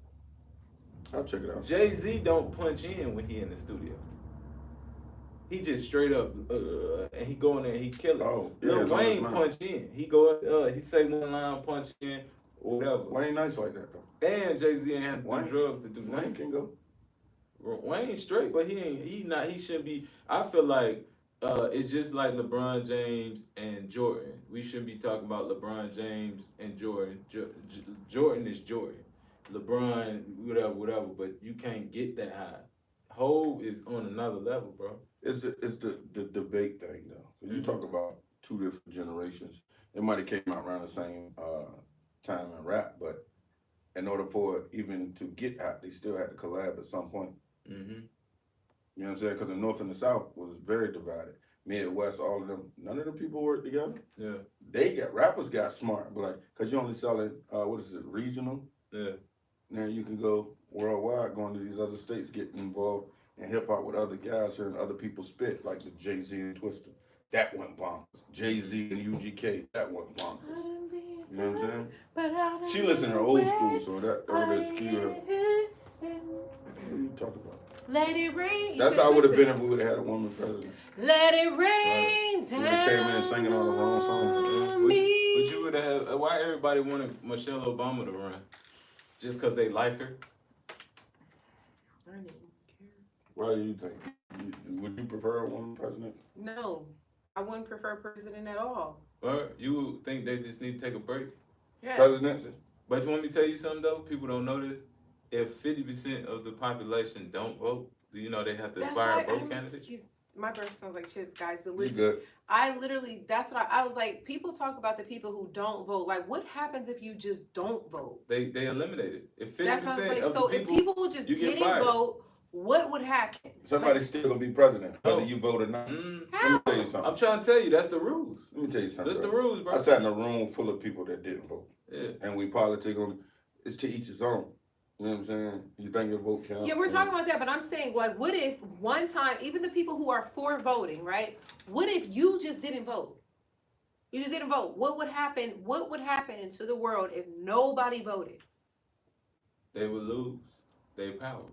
I'll check it out. Jay-Z don't punch in when he in the studio. He just straight up, and he go in there and he kill it. Oh, Lil Wayne punch in. He go, he say one line, punch in, or whatever. Wayne nice like that though. And Jay-Z ain't have to do drugs to do Wayne nothing. can go. Wayne straight, but he shouldn't be. I feel like it's just like LeBron James and Jordan. We shouldn't be talking about LeBron James and Jordan. Jordan is Jordan. LeBron, whatever, but you can't get that high. Hov is on another level, bro. It's the debate thing though. You talk about two different generations. It might have came out around the same time in rap, but in order for it even to get out, they still had to collab at some point. Mm-hmm. You know what I'm saying? Because the North and the South was very divided. Midwest, all of them, none of them people worked together. Yeah. Rappers got smart, but like, because you only selling, regional? Yeah. Now you can go worldwide, going to these other states, getting involved in hip hop with other guys, hearing other people spit, like the Jay-Z and Twister. That went bonkers. Jay-Z and UGK, that went bonkers. You know what I'm saying? She listened to old school, so that would skew her. What are you talking about? Let it rain. That's how it would have been if we would have had a woman president. Let it rain down. She would have came in singing all the wrong songs. But you would have. Why everybody wanted Michelle Obama to run? Just because they like her? I didn't care. Why do you think? Would you prefer a woman president? No, I wouldn't prefer president at all. Or you think they just need to take a break? Yeah. Presidency? But you want me to tell you something though? People don't know this. If 50% of the population don't vote, do you know they have to fire both candidates? Excuse, my breath sounds like chips, guys. But You listen, good? I literally, that's what I was like. People talk about the people who don't vote. Like, what happens if you just don't vote? They eliminate it. If 50% That sounds like, of so the if people just you get didn't fired. vote, what would happen? Somebody's still gonna be president, whether you vote or not. How? Let me tell you something. I'm trying to tell you, that's the rules. Let me tell you something. That's the bro. rules, bro. I sat in a room full of people that didn't vote. Yeah. And we politic on it's to each his own. You know what I'm saying? You think your vote counts? Yeah, we're talking about that, but I'm saying, like, what if one time, even the people who are for voting, right? What if you just didn't vote? You just didn't vote. What would happen? What would happen to the world if nobody voted? They would lose their power.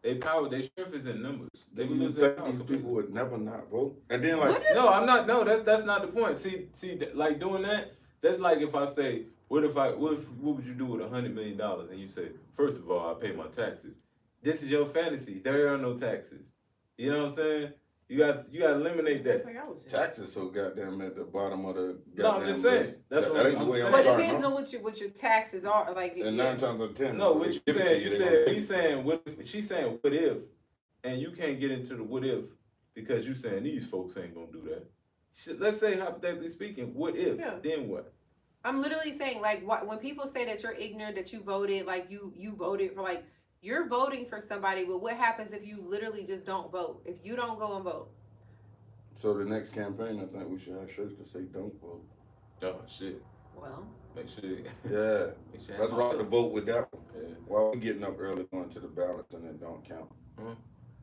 Their strength is in numbers. They Do would you lose their think power. these people would never not vote? And then like, No, I'm not. No, that's not the point. See, like doing that. That's like if I say, what would you do with $100 million? And you say, first of all, I pay my taxes. This is your fantasy. There are no taxes. You know what I'm saying? You got to eliminate that. Taxes so goddamn at the bottom of the No, I'm goddamn just saying. list. That's that what ain't the I'm way saying. I'm But it starting depends off. on what your taxes are. Like, And yeah. 9 times out of 10, No, when what they you give it to saying? you, You they gonna said pay he's for it. saying what? She's saying what if, and you can't get into the what if because you saying these folks ain't gonna do that. Let's say hypothetically speaking, what if? Yeah. Then what? I'm literally saying, like, when people say that you're ignorant, that you voted, like you voted for, like, you're voting for somebody, but what happens if you literally just don't vote? If you don't go and vote? So the next campaign, I think we should have shirts that say "Don't vote." Oh shit! Well, Make sure. Yeah, Make sure let's rock the boat with that one. Yeah. While we getting up early, going to the ballots, and it don't count.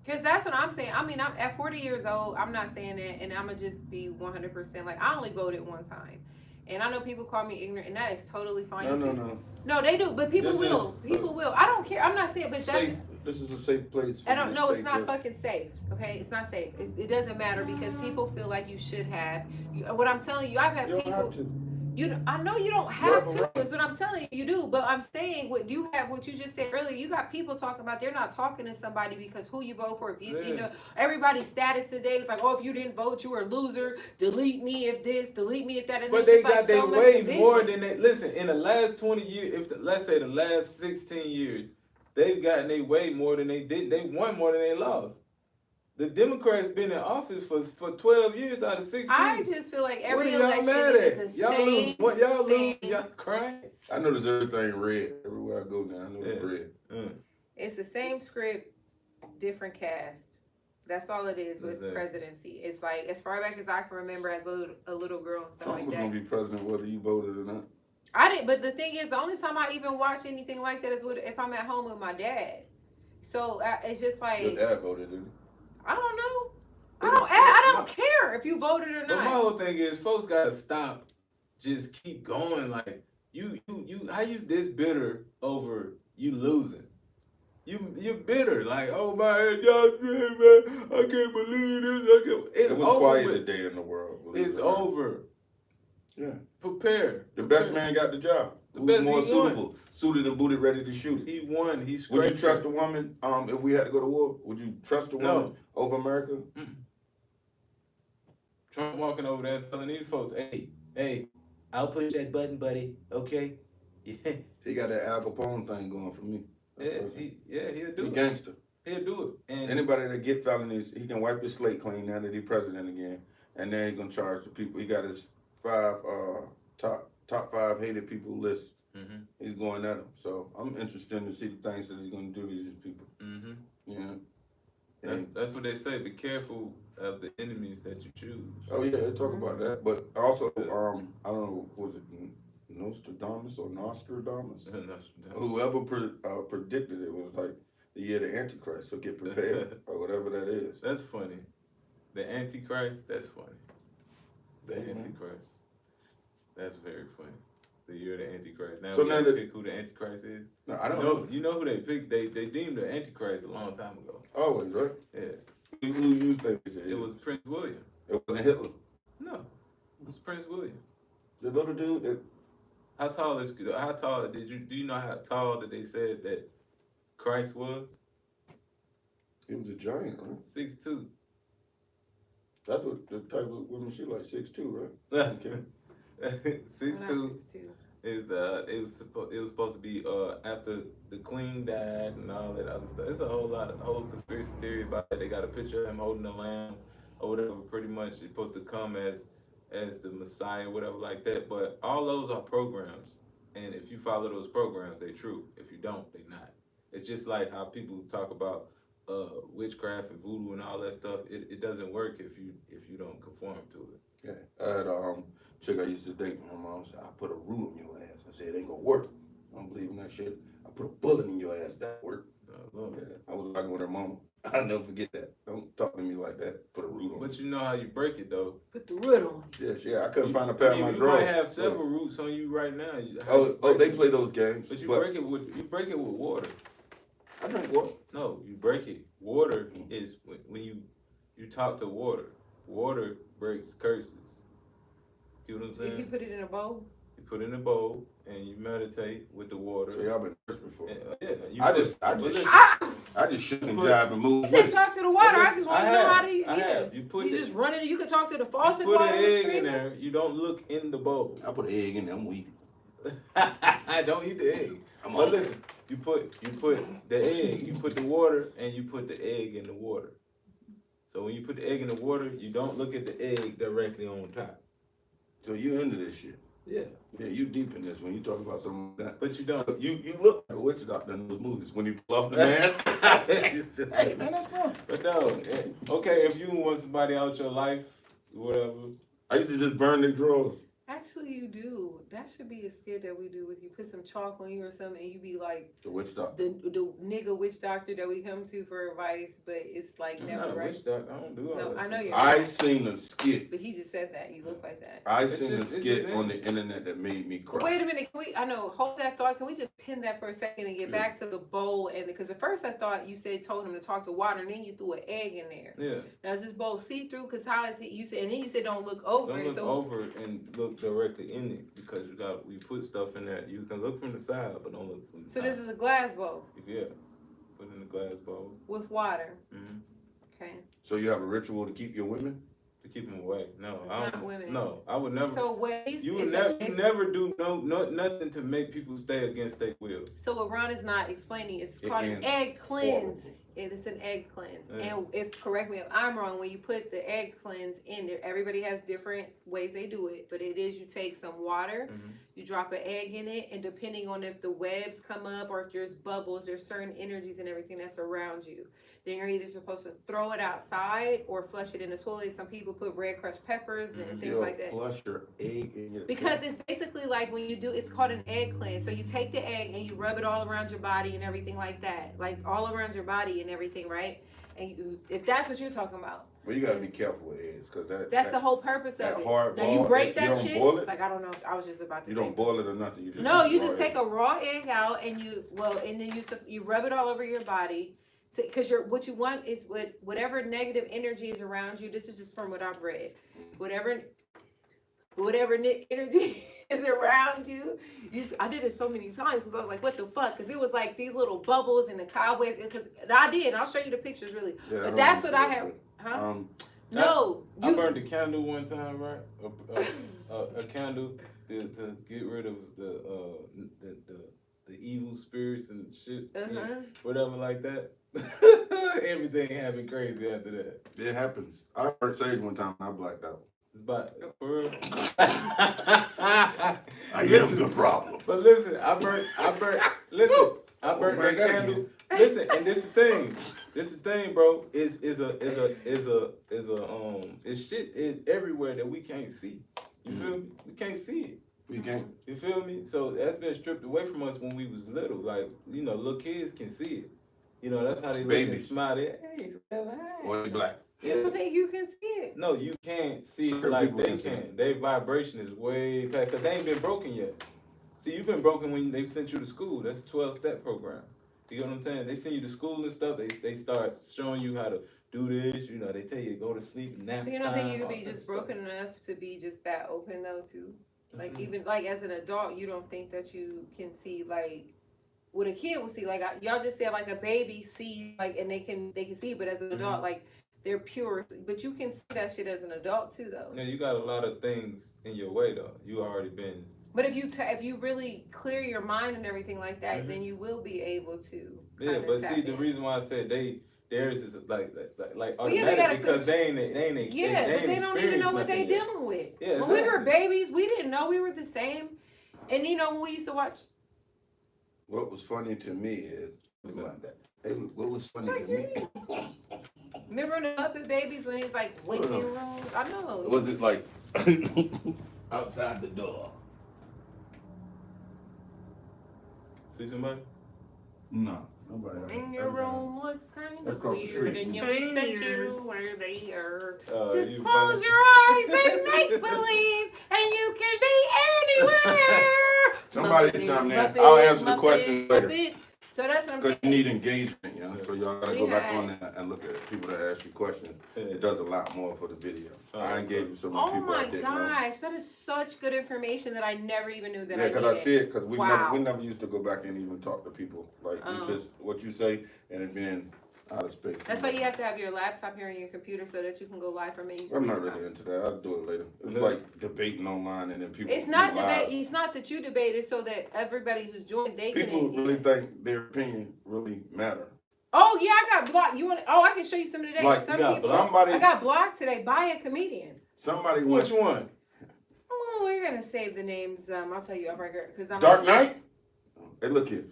because that's what I'm saying. I mean, I'm at 40 years old. I'm not saying that, and I'm gonna just be 100% like, I only voted one time, and I know people call me ignorant, and that is totally fine. No, they do, but people This will. is, People will. I don't care. I'm not saying, but that's. Safe. This is a safe place. For I don't you to know. It's stay not just- fucking safe. Okay, it's not safe. It doesn't matter because people feel like you should have. What I'm telling you, I've had You don't people. have to. I know you don't You have have a to. right. Is what I'm telling you. You do, but I'm saying what you have. What you just said earlier. You got people talking about they're not talking to somebody because who you vote for. If you, you know, everybody's status today is like, oh, if you didn't vote, you were a loser. Delete me if this. Delete me if that. And But it's they just got like their so much way division. more than they. Listen, in the last 20 years, let's say the last 16 years, they've gotten their way more than they did. They won more than they lost. The Democrats been in office for 12 years out of 16. I just feel like every What are y'all election mad is at? the Y'all same lose. What y'all lose? thing. Y'all crying? I notice everything red everywhere I go now. I know it's red. It's the same script, different cast. That's all it is with Exactly. presidency. It's like, as far back as I can remember as a little girl and stuff Trump like was that. gonna be president whether you voted or not. I didn't, but the thing is, the only time I even watch anything like that is if I'm at home with my dad. So it's just Your like, dad voted, didn't he? I don't know. I don't care if you voted or But my not. whole thing is, folks gotta stop. Just keep going. Like you, how you this bitter over you losing? You're bitter. Like, oh my, y'all, man, I can't believe this. It's It was over quiet with. today in the world. believe It's it or not. over. Yeah. Prepare. The best man got the job. The Who's best- more he won. suitable, suited and booted, ready to shoot it? He won. He Would you scraped trust it. a woman if we had to go to war? Would you trust a woman over America? Trump walking over there telling these folks, hey, I'll push that button, buddy. Okay. Yeah. He got that Al Capone thing going for me. He'll do He it. gangster. He'll do it. And Anybody that get felonies, he can wipe his slate clean now that he's president again, and then he's gonna charge the people. He got his top 5 hated people list. He's going at them. So I'm interested to see the things that he's gonna do to these people. Yeah. That's what they say. Be careful of the enemies that you choose. Oh yeah, they talk about that. But also, I don't know, was it Nostradamus or Nostradamus? Whoever predicted it was like the year of the Antichrist. So get prepared or whatever that is. That's funny. The Antichrist. That's funny. The Amen. Antichrist. That's very funny. The year of the Antichrist. Now So we now gotta that- pick who the Antichrist is. No, I don't know. You know who they picked? They deemed the Antichrist a long time ago. Always, right? Yeah. Who you think it is? It was Prince William. It wasn't Hitler. No. It was Prince William. The little dude that. How tall do you know how tall that they said that Christ was? He was a giant, right? 6'2". That's what the type of woman she like, 6'2", right? Okay. 6'2". Is it was supposed to be after the Queen died and all that other stuff. It's a whole conspiracy theory about it. They got a picture of him holding the lamb or whatever. Pretty much, it's supposed to come as the Messiah, whatever like that. But all those are programs, and if you follow those programs, they're true. If you don't, they're not. It's just like how people talk about witchcraft and voodoo and all that stuff. It doesn't work if you don't conform to it. Yeah. I had a chick I used to date. My mom said, "I put a root on your ass." I said, "It ain't gonna work." I don't believe in that shit. I put a bullet in your ass. That worked. Yeah. I was talking with her mama. I'll never forget that. Don't talk to me like that. Put a root on. But you know how you break it though. Put the root on. Yeah. I couldn't find a pair of my You drawers. might have several roots on you right now. They play those games. But you break it with water. I drink water. No, you break it. Water is when you talk to water. Water breaks curses. You know what I'm saying? Did you put it in a bowl? You put it in a bowl and you meditate with the water. So y'all been first before. Yeah. I just shoot and put- jive and move. You said talk to the water. I just want to know how to. I have. You just run it. You can talk to the faucet. You put water an egg stream. in there. You don't look in the bowl. I put an egg in there. I'm weak. I don't eat the egg. But listen, you put the egg, you put the water, and you put the egg in the water. So when you put the egg in the water, you don't look at the egg directly on top. So you into this shit? Yeah. Yeah, you deep in this when you talk about something like that. But you don't. So you look like a witch doctor in those movies when you pull off the mask. Hey man, that's fun. But no, okay, if you want somebody out your life, whatever. I used to just burn their drawers. Actually, you do. That should be a skit that we do with you. Put some chalk on you or something, and you be like The witch doctor. the nigga witch doctor that we come to for advice, but it's like I'm never not a right. witch doctor. I don't do all No, that I know shit. you're. I seen a skit. But he just said that you look like that. I It's seen a just- it's skit just on the internet that made me cry. Wait a minute, can we? I know. Hold that thought. Can we just pin that for a second and get back to the bowl? And because at first I thought you told him to talk to water, and then you threw an egg in there. Yeah. Now is this bowl see through? Because how is it? You said, and then you said don't look over Don't it. look So over it and look directly in it because we put stuff in there. You can look from the side, but don't look from the so top. this is a glass bowl Yeah. Put in the glass bowl. with water. Mm-hmm. Okay. So you have a ritual to keep your women? To keep them away. No, It's I don't. not women. No, I would never. So what? You would never do nothing to make people stay against their will. So what Ron is not explaining, it's It called an ends egg cleanse. horrible. It is an egg cleanse. Yeah. And correct me if I'm wrong, when you put the egg cleanse in there, everybody has different ways they do it, but it is you take some water, Mm-hmm. you drop an egg in it, and depending on if the webs come up or if there's bubbles, there's certain energies and everything that's around you. Then you're either supposed to throw it outside or flush it in the toilet. Some people put red crushed peppers and things like that. Flush your egg in your Because it's basically like when you do, it's called an egg cleanse. So you take the egg and you rub it all around your body and everything like that. Like all around your body and everything, right? And you, if that's what you're talking about. Well, you gotta be careful with eggs, cause That's the whole purpose that of it. hard Now you ball, break you that don't shit. boil it? It's like, I don't know. I was just about to you say don't boil it or nothing. You just No, use you raw just egg. take a raw egg out and and then you rub it all over your body. Because what you want is whatever negative energy is around you. This is just from what I've read. Whatever energy is around you. I did it so many times because I was like, what the fuck? Because it was like these little bubbles and the cobwebs. Because I did. I'll show you the pictures really. Yeah, But that's what I have. Huh? No. I burned a candle one time, right? A candle to get rid of the evil spirits and shit, whatever like that. Everything happened crazy after that. It happens. I heard sage one time and I blacked out. It's about for real. I am the problem. But listen, I burnt that candle. Listen, and this the thing, bro, is shit is everywhere that we can't see. You feel me? We can't see it. You can't. You feel me? So that's been stripped away from us when we was little. Like, little kids can see it. That's how they look and Babies. smile. Hey, Or they black. You don't think you can see it? No, you can't see it Certain like people they can see can. it. Their vibration is way past, because they ain't been broken yet. See, you've been broken when they sent you to school. That's a 12-step program. You know what I'm saying? They send you to school and stuff. They start showing you how to do this. They tell you to go to sleep, nap So you don't think you time, could be all just that broken enough to be just that open though too? Like Mhm. even like as an adult, you don't think that you can see like what a kid will see. Like y'all just said like a baby see like and they can see, but as an adult like they're pure. But you can see that shit as an adult too though. Now you got a lot of things in your way though. You already been. But if you really clear your mind and everything like that, then you will be able to. Yeah, but see the reason why I said theirs is like automatic because they ain't but they don't even know what they dealing with. Yeah, when we were babies, we didn't know we were the same. And when we used to watch. What was funny to me is like that. Hey, what was funny to me? Remember the Muppet Babies when he's like waiting room? I know. Was it like outside the door? See somebody? No, nobody. And your room looks kind That's of across the weird, street. and you wish that you were there. Just you close your eyes, it's make believe, and you can be anywhere. Somebody Muppet, chime in. Muppet, I'll answer the Muppet, question later. Muppet. So that's what I'm Because saying. you need engagement, you know. So y'all gotta We go back had- on there and look at people that ask you questions. It does a lot more for the video. I engage with so many Oh people I my didn't know. gosh, that is such good information that I never even knew that Yeah, I because needed. I see it. Because Wow. we never used to go back and even talk to people like you just what you say and it being out of space. That's why you have to have your laptop here and your computer so that you can go live from it. I'm not really into that. I'll do it later. It's like debating online and then people. It's not do live. debate. It's not that you debate. It's so that everybody who's joined they People can. really think their opinion really matter. Oh yeah, I got blocked. You want? Oh, I can show you some today. Like, Some you got people. somebody- I got blocked today by a comedian. Somebody Which went one? Oh, we're gonna save the names. I'll tell you off record because I'm. Dark Knight. Hey, look here.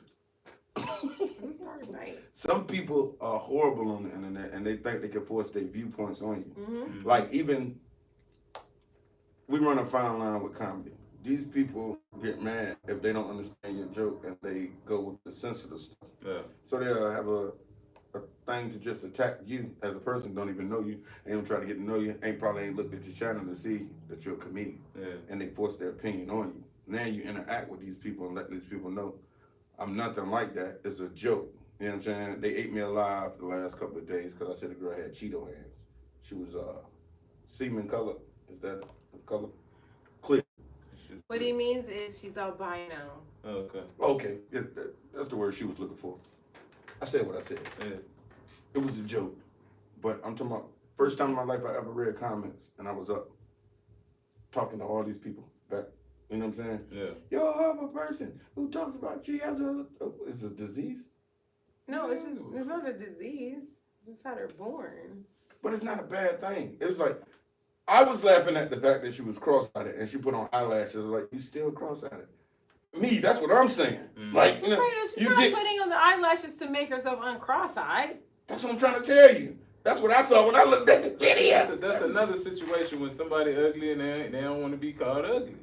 Who's Dark Knight? Some people are horrible on the internet and they think they can force their viewpoints on you. Mm-hmm. Like even we run a fine line with comedy. These people get mad if they don't understand your joke and they go with the sensitive stuff. Yeah. So they'll have a thing to just attack you as a person, don't even know you, ain't even try to get to know you, probably ain't looked at your channel to see that you're a comedian. Yeah. And they force their opinion on you. Now you interact with these people and let these people know I'm nothing like that. It's a joke. You know what I'm saying? They ate me alive the last couple of days because I said the girl had Cheeto hands. She was semen color. Is that the color? Clear. What he means is she's albino. Okay. Okay, yeah, that's the word she was looking for. I said what I said. Yeah. It was a joke. But I'm talking about first time in my life I ever read comments and I was up talking to all these people back. You know what I'm saying? Yeah. You're a horrible person who talks about you as a is a disease. No, it's not a disease. It's just how they're born. But it's not a bad thing. It was like I was laughing at the fact that she was cross-eyed and she put on eyelashes. Like you still cross-eyed. Me, that's what I'm saying. Like you know, Fredo, she's you not get. putting on the eyelashes to make herself uncross-eyed. That's what I'm trying to tell you. That's what I saw when I looked at the video. That's another situation when somebody ugly and they don't want to be called ugly.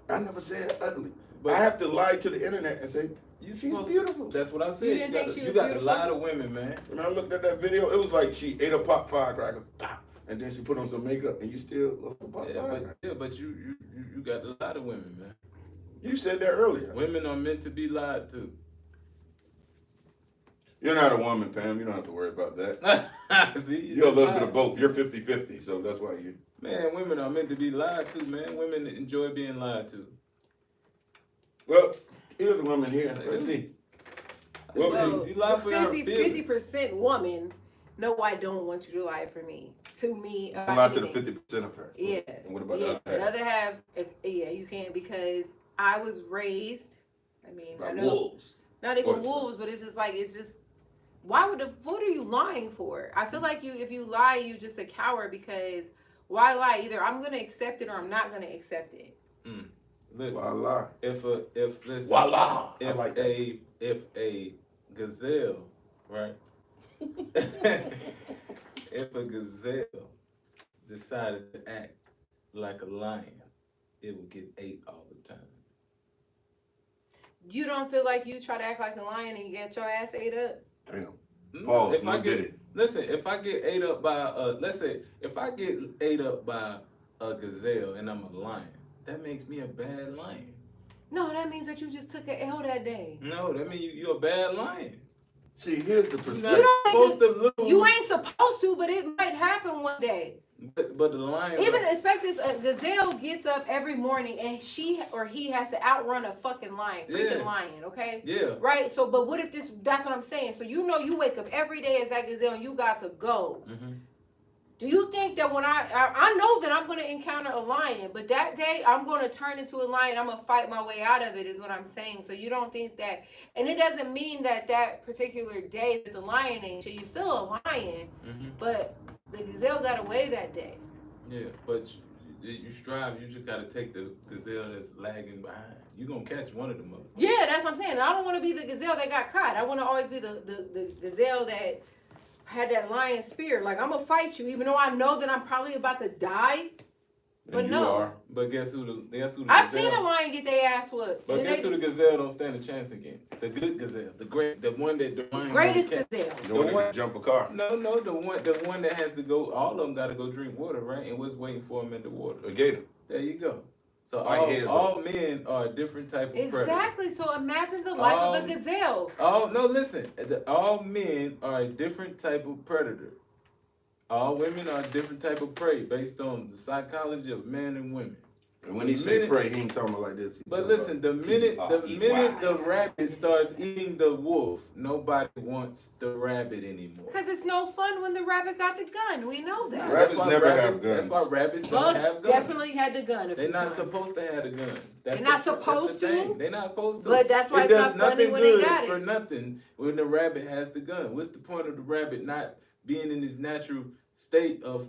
I never said ugly. But I have to lie to the internet and say you she's supposed beautiful. That's what I said. You didn't think she was You got beautiful? a lot of women, man. When I looked at that video, it was like she ate a pop firecracker, pop, and then she put on some makeup, and you still look a pop firecracker. But you got a lot of women, man. You said that earlier. Women are meant to be lied to. You're not a woman, Pam. You don't have to worry about that. See, You're a little bit of both. You're 50-50, so that's why you. Man, women are meant to be lied to, man. Women enjoy being lied to. Well, here's a woman here. Let's see. Well, So you lie for her 50% woman. No, I don't want you to lie for me. To me, I lied to the anything. 50% of her. Yeah. And what about Yeah, the other half? the other half, yeah, you can't because I was raised. I mean, By I know wolves. not even What? wolves, but it's just why would what are you lying for? I feel like if you lie, you just a coward because why lie? Either I'm gonna accept it or I'm not gonna accept it. Listen, Voila. listen, Voila. I if like that. if a gazelle, right? If a gazelle decided to act like a lion, it would get ate all the time. You don't feel like you try to act like a lion and you get your ass ate up? Damn. No, Pause. if No I did get, it. listen, if I get ate up by let's say if I get ate up by a gazelle and I'm a lion, that makes me a bad lion. No, that means that you just took an L that day. No, that means you're a bad lion. See, here's the You're perspective. not don't supposed to lose. You ain't supposed to, but it might happen one day. But the lion. Even expect this, a gazelle gets up every morning and she or he has to outrun a fucking lion, freaking lion, okay? Yeah. Right? So, but what if that's what I'm saying. So you know you wake up every day as that gazelle and you got to go. Mm-hmm. Do you think that when I know that I'm going to encounter a lion, but that day I'm going to turn into a lion, I'm going to fight my way out of it is what I'm saying. So you don't think that, and it doesn't mean that particular day that the lion ain't shit. You're still a lion, but the gazelle got away that day. Yeah, but you strive. You just got to take the gazelle that's lagging behind. You're going to catch one of them motherfuckers. Yeah, that's what I'm saying. I don't want to be the gazelle that got caught. I want to always be the gazelle that had that lion spirit. Like, I'm going to fight you, even though I know that I'm probably about to die. But And you no. are. But guess who the I've gazelle, seen a lion get their ass whooped. But And guess they who the gazelle don't stand a chance against? The good gazelle, the one that the lion greatest won't catch. gazelle. The one that can jump a car. No, the one that has to go. All of them got to go drink water, right? And what's waiting for them in the water? A gator. There you go. So White all men are a different type of predator. Exactly. So imagine the life of a gazelle. No, listen. All men are a different type of predator. All women are a different type of prey based on the psychology of men and women. And when he say prey, he ain't talking about like this. But listen, the minute the rabbit starts eating the wolf, nobody wants the rabbit anymore. Because it's no fun when the rabbit got the gun. We know that. Rabbits never have guns. That's why rabbits don't have guns. Definitely had the gun. They're not supposed to have a gun. They're not supposed to. They're not supposed to. But that's why it's not funny when they got it. For nothing when the rabbit has the gun. What's the point of the rabbit not being in his natural state of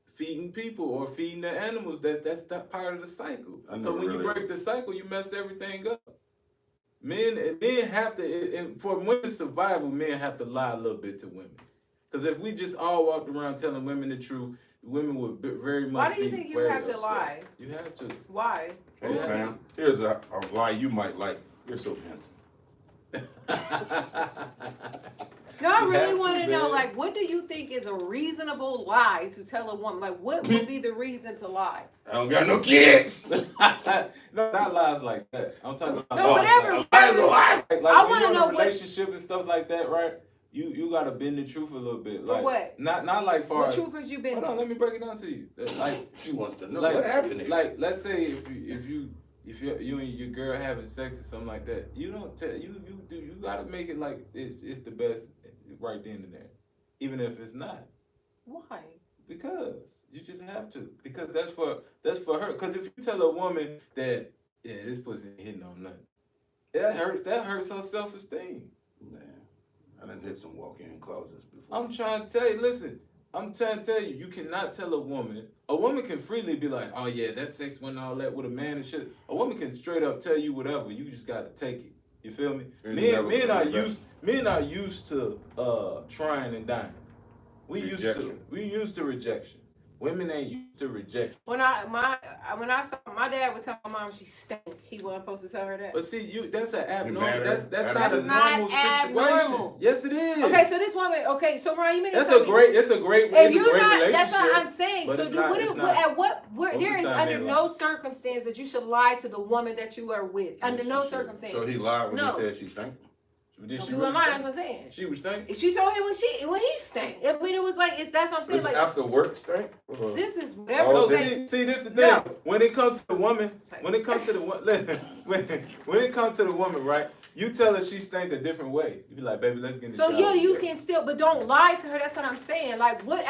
feeding people or feeding the animals? That's part of the cycle. So when you break the cycle, you mess everything up. Men have to, for women's survival, men have to lie a little bit to women. Because if we just all walked around telling women the truth, women would very much. Why do you think you have to lie? You have to. Why? Hey, man, here's a lie you might like. You're so handsome. No, I really want to know, like, what do you think is a reasonable lie to tell a woman? Like, what would be the reason to lie? I don't got no kids. No, not lies like that. I'm talking about whatever. Like I want to know what relationship and stuff like that, right? You gotta bend the truth a little bit. Like, for what? Not like far. What truth has you been? Hold on, let me break it down to you. Like, she wants to know like, what happened here. Like, let's say if you and your girl having sex or something like that, you don't tell you gotta make it like it's the best right then and there, even if it's not. Why? Because you just have to. Because that's for her. Because if you tell a woman that this pussy ain't hitting on nothing, that hurts her self-esteem. Man, I done hit some walk-in closets before. I'm trying to tell you. Listen, I'm trying to tell you. You cannot tell a woman. A woman can freely be like, oh yeah, that sex went all that with a man and shit. A woman can straight up tell you whatever. You just gotta take it. You feel me? Men are used to trying and dying. We used to rejection. Women ain't used to rejection. When I saw my dad would tell my mom she stank, he wasn't supposed to tell her that. But see, that's an abnormal. That's not a normal abnormal. situation. Yes, it is. Okay, so this woman. Okay, so Ryan, you mean that's a great relationship. That's what I'm saying. So there is under no circumstance that you should lie to the woman that you are with. Under no circumstance. So he lied when he said she stank. That's what I'm saying. She was stank. She told him when he stank. I mean, it was like that's what I'm saying. Like after work stank. This is whatever. See, this is the thing. No. When it comes to the woman, when it comes to the woman, right? You tell her she stank a different way. You be like, baby, let's get in the shower. So yeah, you can still, but don't lie to her. That's what I'm saying. Like, what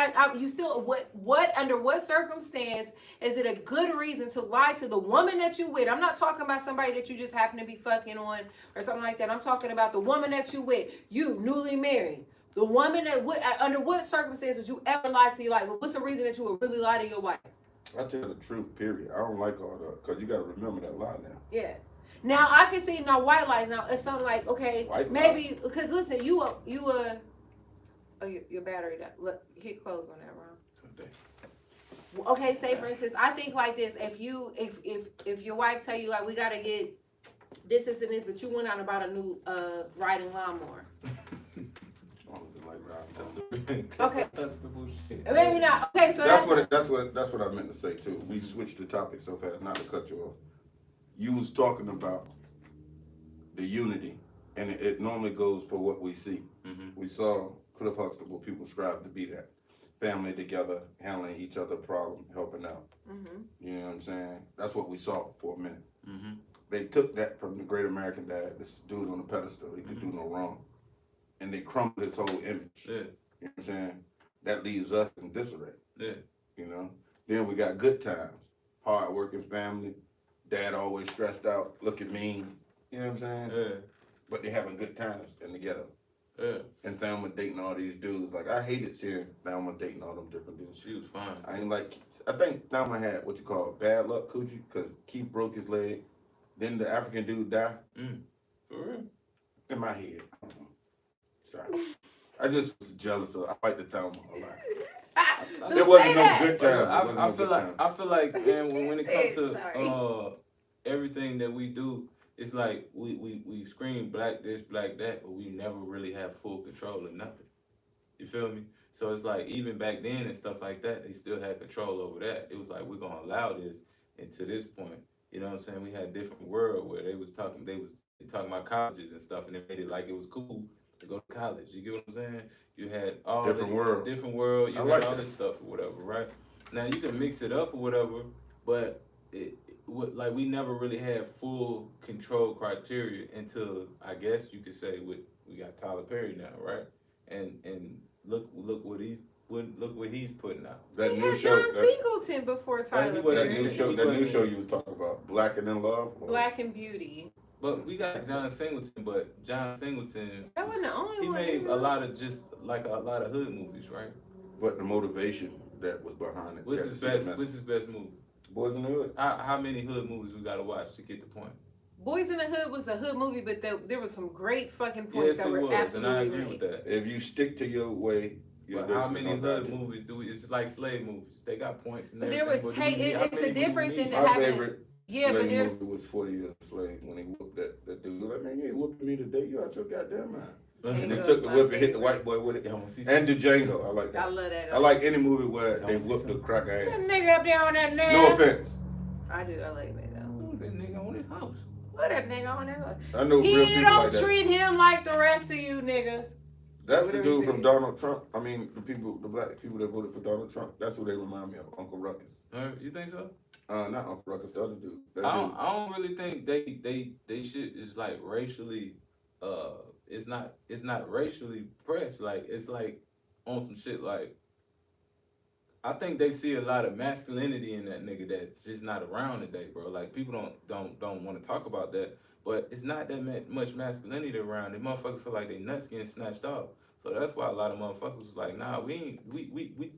under what circumstance is it a good reason to lie to the woman that you with? I'm not talking about somebody that you just happen to be fucking on or something like that. I'm talking about the woman that you with, you newly married. The woman that under what circumstance would you ever lie to you? Like, what's the reason that you would really lie to your wife? I tell the truth, period. I don't like all that because you got to remember that lie now. Yeah. Now I can see white lies. Now it's something like maybe because listen, your battery died. Look, hit close on that, Ron. Okay, say for instance, I think like this: if your wife tell you like we gotta get this and this, but you went out and bought a new riding lawnmower. Okay. Maybe not. Okay, so that's what I meant to say too. We switched the topic so fast, not to cut you off. You was talking about the unity, and it normally goes for what we see. Mm-hmm. We saw Cliff Huxtable, people strive to be that. Family together, handling each other's problem, helping out. Mm-hmm. You know what I'm saying? That's what we saw for a minute. Mm-hmm. They took that from the great American dad, this dude on the pedestal, he could do no wrong. And they crumbled his whole image. Yeah. You know what I'm saying? That leaves us in disarray. Yeah. You know? Then we got good times, hard-working family, dad always stressed out, looking mean, you know what I'm saying? Yeah. But they having good times in the ghetto. Yeah. And Thelma dating all these dudes. Like, I hated seeing Thelma dating all them different dudes. She was fine. I think Thelma had what you call bad luck coochie, because Keith broke his leg. Then the African dude died. For real? In my head. I don't know. Sorry. I just was jealous of I liked the Thelma a lot. There wasn't no good time. I feel like, man, when it comes to everything that we do, it's like we scream black this, black that, but we never really have full control of nothing. You feel me? So it's like even back then and stuff like that, they still had control over that. It was like we're gonna allow this, and to this point, You know what I'm saying? We had different world where they talking about colleges and stuff, and they made it like it was cool to go to college. You get what I'm saying? You had all Different world. different world. You I had like all that. this stuff or whatever, right? Now you can mix it up or whatever, but like we never really had full control criteria until I guess you could say we got Tyler Perry now, right? And look what he's putting out. That We new had show. John Singleton before Tyler wasn't- That Perry. new show. He That new wasn't- show you was talking about, Black and in Love. Or- Black and Beauty. But we got John Singleton, but John Singleton That wasn't the only he one. made either. a lot of just like a lot of hood movies, right? But the motivation that was behind it. What's you his had to see the best? message. What's his best movie? Boys in the Hood. How many hood movies we gotta watch to get the point? Boys in the Hood was a hood movie, but there was some great fucking points Yes, that it were was, and I absolutely agree made. with that. If you stick to your way, you're But how eventually many gonna hood die too. movies do we? It's like slave movies. They got points. And But there everything, was but do we need- how it's a many do we difference in need? the My having. favorite Yeah, but slave there's movie was 40 Years a Slave when he whooped that dude. Like, man, you ain't whooping me today. You out your goddamn mind. And they Django's took the my whip and hit the favorite. white boy with it. Y'all wanna see And something? the Django. I like I that. love that. I like any movie where Y'all they wanna see whoop the something? cracker that ass. nigga up there on that nigga. No offense. I do. I like that though. Who's that nigga on his house? What that nigga on that? I know real He people don't like that. treat him like the rest of you niggas. That's Whatever the dude he from said. Donald Trump. I mean, the black people that voted for Donald Trump. That's who they remind me of, Uncle Ruckus. You think so? Not Uncle Ruckus, the other dude. That I dude. don't really think they shit is like racially it's not racially pressed. Like it's like on some shit like I think they see a lot of masculinity in that nigga that's just not around today, bro. Like people don't want to talk about that, but it's not that much masculinity around. The motherfuckers feel like they nuts getting snatched off. So that's why a lot of motherfuckers was like, nah, we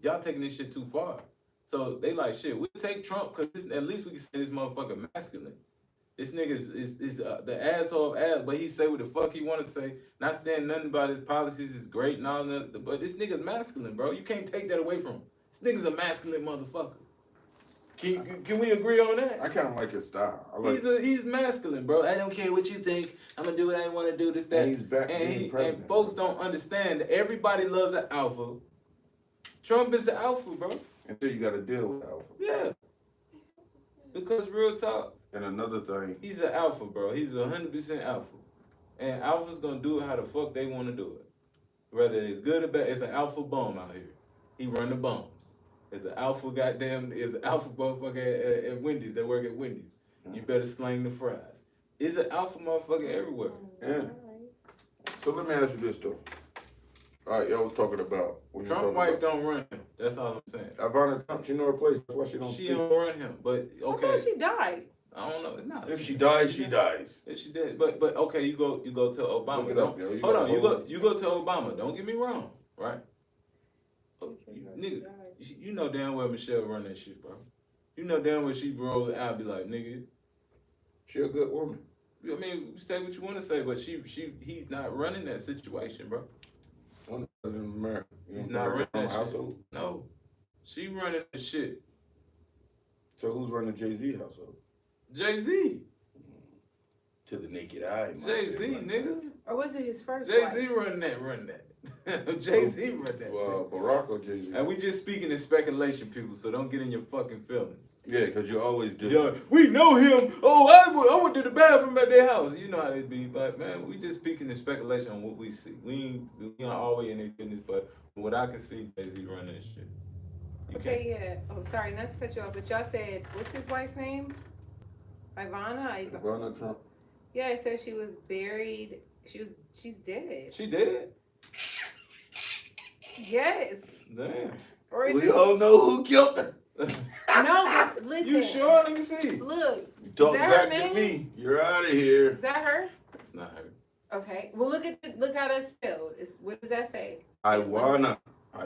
y'all taking this shit too far. So they like shit. We take Trump because at least we can say this motherfucker masculine. This nigga is the asshole of ass, but he say what the fuck he want to say. Not saying nothing about his policies is great and all that, but this nigga's masculine, bro. You can't take that away from him. This nigga's a masculine motherfucker. Can we agree on that? I kind of like his style. I like. He's masculine, bro. I don't care what you think. I'm gonna do what I want to do. This that. And he's back being president. And folks don't understand that everybody loves an alpha. Trump is the alpha, bro. Until you got to deal with Alpha. Yeah. Because real talk, And another thing, he's an alpha, bro. He's 100% alpha. And alpha's gonna do it how the fuck they wanna do it. Whether it's good or bad, it's an alpha bum out here. He run the bums. It's an alpha motherfucker at Wendy's that work at Wendy's. You better slang the fries. It's an alpha motherfucker everywhere. yeah. So let me ask you this though. All right, y'all was talking about when you Trump talking wife about don't run him. That's all I'm saying. Ivana Trump. She know her place. That's why she don't She speak. don't run him. But I okay. thought she died. I don't know. Nah, If she dies, she dies. If she did. But okay, you go to Obama. Look it Don't- up, yo. You hold got on, a whole- you go to Obama. Don't get me wrong, right? Nigga, you know damn well Michelle run that shit, bro. You know damn well she rolls out, be like, nigga. She a good woman. I mean, say what you want to say, but he's not running that situation, bro. Only president of America. You He's don't not think running her that own household. shit. No, she running that shit. So who's running Jay-Z household? Jay-Z, To the naked eye. you might Jay-Z, say, like nigga. Or was it his first Jay-Z wife? run that. Jay-Z run that. Well, Barack or Jay-Z? And we just speaking in speculation, people, so don't get in your fucking feelings. Yeah, because you always do. Yo, we know him. Oh, I went to the bathroom at their house. You know how they be, but man, we just speaking in speculation on what we see. We ain't always in their business, but from what I can see, Jay-Z running that shit. You Okay, yeah. Oh, sorry, not to cut you off, but y'all said, what's his wife's name? Ivana? Ivana Trump. Yeah, it says she was buried. She's dead. She did it? Yes. Damn. Or is We this, all know who killed her. no, but listen. You sure? Let me see. Look, You talk Is that her back to name? me. You're out of here. is that her? It's not her. Okay. Well, look how that's spelled. What does that say? I wanna Trump. I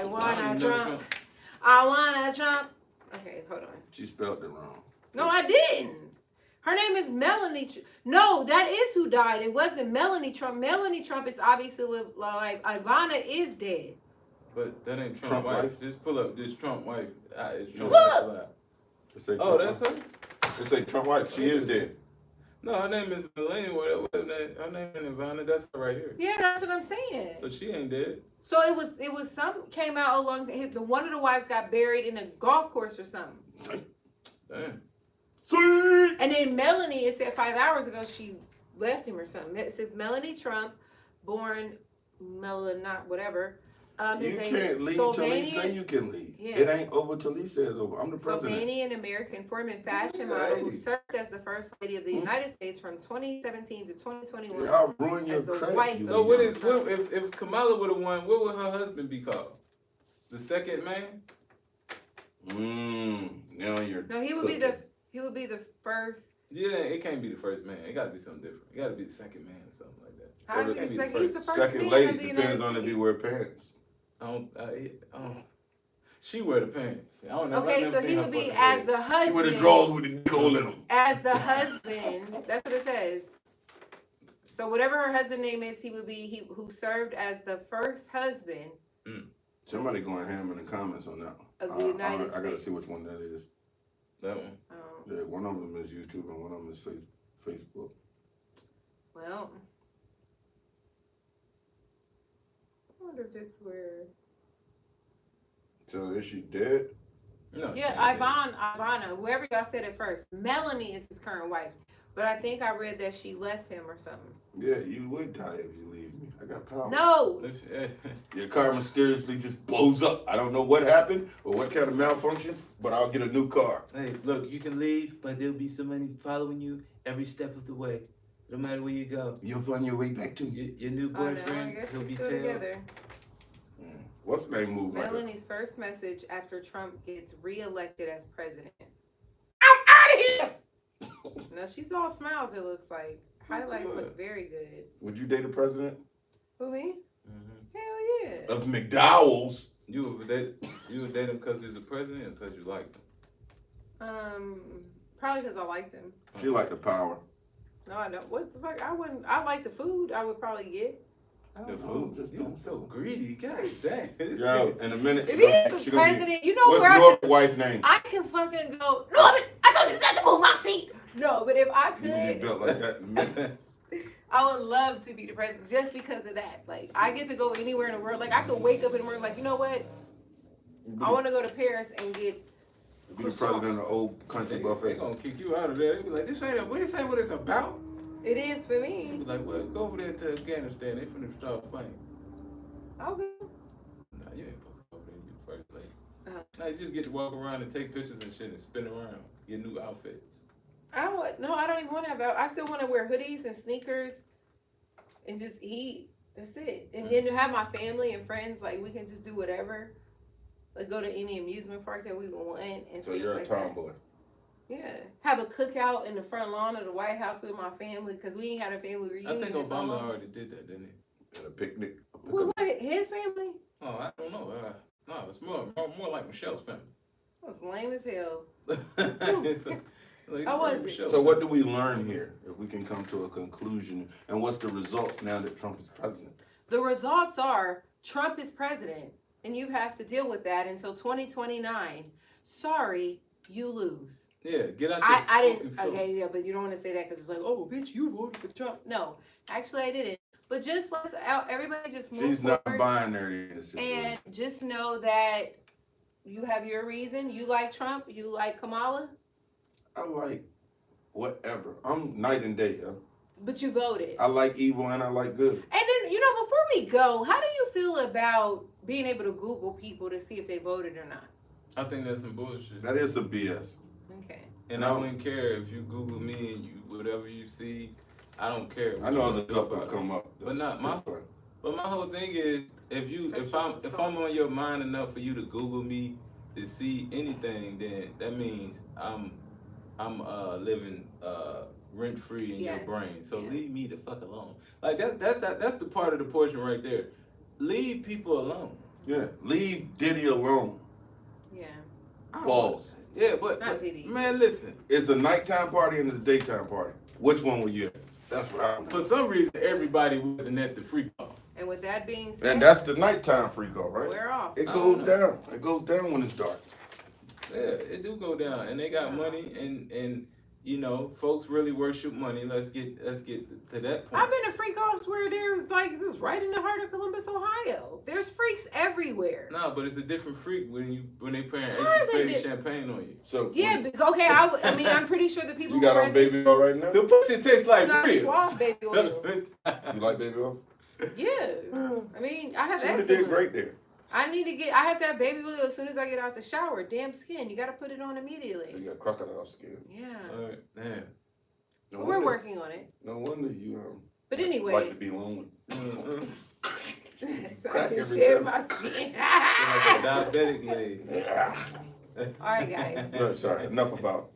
I wanna ain't Trump. never- I wanna Trump. Okay, hold on. She spelled it wrong. No, I didn't. Her name is Melanie. No, that is who died. It wasn't Melanie Trump. Melanie Trump is obviously like Ivana is dead. But that ain't Trump Trump wife. wife? Just pull up this Trump wife. It's Trump Look! wife. It say Oh, Trump that's wife. her? It say Trump wife. She is dead. No, her name is Melanie. Her name is Ivana. That's her right here. Yeah, that's what I'm saying. So she ain't dead. So it was some came out along the one of the wives got buried in a golf course or something. Damn. Sweet. And then Melanie, it said 5 hours ago she left him or something. It says Melanie Trump, born Melanot, whatever. You Is can't a leave till he Slovenian, say you can leave. Yeah. It ain't over till he says over. I'm the president. Slovenian American former fashion model who served as the first lady of the United States from 2017 to 2021. Yeah, I'll ruin your as the credit. wife. So if Kamala would have won, what would her husband be called? The second man? Now you're. No, he would be the first. Yeah, it can't be the first man. It got to be something different. It got to be the second man or something like that. How is It can't it? be Like, the he's the first Second man lady of the depends United on if States. he wear pants. She wear the pants. I don't know. Okay, so he would be as the She wear the husband. drawers with the gold in them. As the husband, that's what it says. So whatever her husband name is, he would be who served as the first husband Somebody going ham in the comments on that one. of the United I gotta States. see which one that is. That one. Yeah, one of them is YouTube and one of them is Facebook. Well, I wonder if this where. So is she dead? No. Yeah, Ivana, whoever y'all said it first. Melanie is his current wife, but I think I read that she left him or something. Yeah, you would die if you leave me. I got power. No. Your car mysteriously just blows up. I don't know what happened or what kind of malfunction, but I'll get a new car. Hey, look, you can leave, but there'll be somebody following you every step of the way, no matter where you go. You'll find your way back to me. Your new Oh no, I boyfriend, guess he'll she's be still tailed. together. What's the name move like that? Melanie's first message after Trump gets reelected as president. I'm out of here! No, she's all smiles, it looks like. Highlights look very good. Would you date a president? Who, me? Mm-hmm. Hell yeah. Of McDowell's? You would date him because he's the president or because you liked him? Probably because I liked him. She like the power. No, I don't. What the fuck? I like the food I would probably get. The food. just You don't so greedy. God dang. Yo, in a minute. If he is the president, you know what's where your wife name? I can fucking go. No, I told you not to move my seat. No, but if I You get could, built like that in a minute. I would love to be the president just because of that. Like, I get to go anywhere in the world. Like, I could wake up in the morning like, you know what? I want to go to Paris and get Be the president of the old country They buffet. gonna kick you out of there. They be like, this ain't what it's about. It is for They me. be like, well, go over there to Afghanistan. They finna start fighting. Okay. Nah, you ain't supposed to go over there. You the first lady. Uh-huh. Nah, you just get to walk around and take pictures and shit and spin around. Get new outfits. I don't even want to have. I still want to wear hoodies and sneakers, and just eat. That's it. And then to have my family and friends, like we can just do whatever, like go to any amusement park that we want and So things you're a like that. tomboy. Yeah, have a cookout in the front lawn of the White House with my family because we ain't had a family I reunion. think in so Obama long. already did that, didn't he? At a picnic. What, his family? Oh, I don't know. No, it's more like Michelle's family. That's lame as hell. Like, How was it? Michelle's So what do family. we learn here if we can come to a conclusion? And what's the results now that Trump is president? The results are Trump is president, and you have to deal with that until 2029. Sorry, you lose. Yeah, get out your I didn't. fucking Okay, feelings. yeah, but you don't want to say that because it's like, oh, bitch, you voted for Trump. No, actually, I didn't. But just let's everybody just move She's not forward binary in this situation. and just know that you have your reason. You like Trump. You like Kamala. I like whatever. I'm night and day, yo. But you voted. I like evil and I like good. And then, before we go, how do you feel about being able to Google people to see if they voted or not? I think that's some bullshit. That is some BS. Okay. And I wouldn't care if you Google me and you whatever you see. I don't care. I know other stuff will come up. But not my. different. But my whole thing is, if I'm on your mind enough for you to Google me to see anything, then that means I'm living rent free in your Yes. brain. So Yeah. leave me the fuck alone. Like that's the part of the portion right there. Leave people alone. Yeah, leave Diddy alone. Yeah. Balls. Yeah, but Diddy. man, listen. It's a nighttime party and it's a daytime party. Which one were you at? That's what I For want. some reason, everybody wasn't at the free call. And with that being said, And that's the nighttime freak off, right? we're off. It goes down. It goes down when it's dark. Yeah, it do go down, and they got money, and you know, folks really worship money. Let's get to that point. I've been to freak offs where there's like this right in the heart of Columbus, Ohio. There's freaks everywhere. No, but it's a different freak when they pouring How Ace is of it Spades champagne on you. So Yeah, okay. I mean, I'm pretty sure the people you got who are on at this baby oil right now? The pussy tastes like got ribs. suave baby oil. You like baby oil? Yeah, I mean, I have She eczema. did great there. I have to have baby oil as soon as I get out the shower. Damn skin, you got to put it on So immediately. you got crocodile skin. Yeah, All right, damn. No but we're wonder- working on it. No wonder you But like anyway, to be lonely. so I Crack can every share time. my skin. Like a diabetic lady. All right, guys. No, sorry, enough about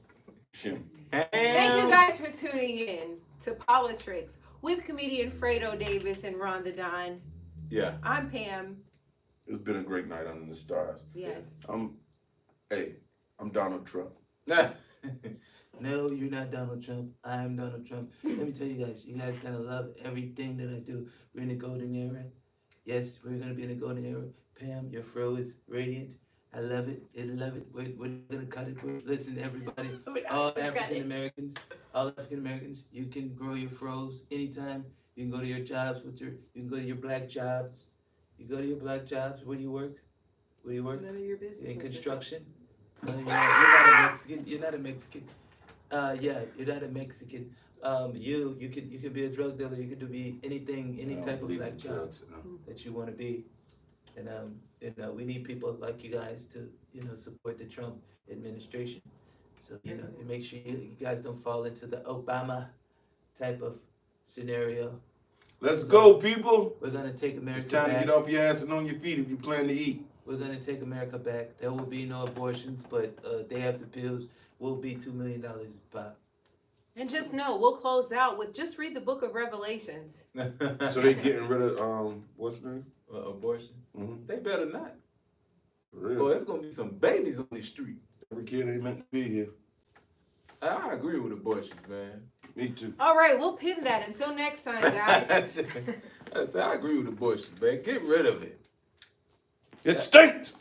Shim. Thank you guys for tuning in to POLITRICKS with comedian Fredo Davis and Rhonda Don. Yeah. I'm Pam. It's been a great night under the stars. Yes. I'm Donald Trump. No, you're not Donald Trump. I am Donald Trump. Let me tell you guys gotta love everything that I do. We're in the golden era. Yes, we're gonna be in the golden era. Pam, your fro is radiant. I love it. I love it. We're gonna cut it. Listen, everybody, all African Americans, you can grow your fros anytime. You can go to your jobs you can go to your black jobs. You go to your black jobs. Where do you work? None of your business. In Mr. construction. No, you're not a Mexican. You're not a Mexican. Yeah, you're not a Mexican. You can be a drug dealer. You can be anything, any I don't type of believe black in job drugs, no. that you want to be. And we need people like you guys to support the Trump administration. So you make sure you guys don't fall into the Obama type of scenario. Let's go, people. We're gonna take America It's time back. to get off your ass and on your feet if you plan to eat. We're gonna take America back. There will be no abortions, but they have the pills. Will be $2 million pop. And just know, we'll close out with just read the book of Revelations. So they getting rid of what's the name? Abortions. Mm-hmm. They better not. For real. Boy, it's gonna be some babies on the street. Every kid ain't meant to be here. I agree with abortions, man. Me too. All right, we'll pin that. Until next time, guys. I said I agree with abortions, man. Get rid of it. It stinks.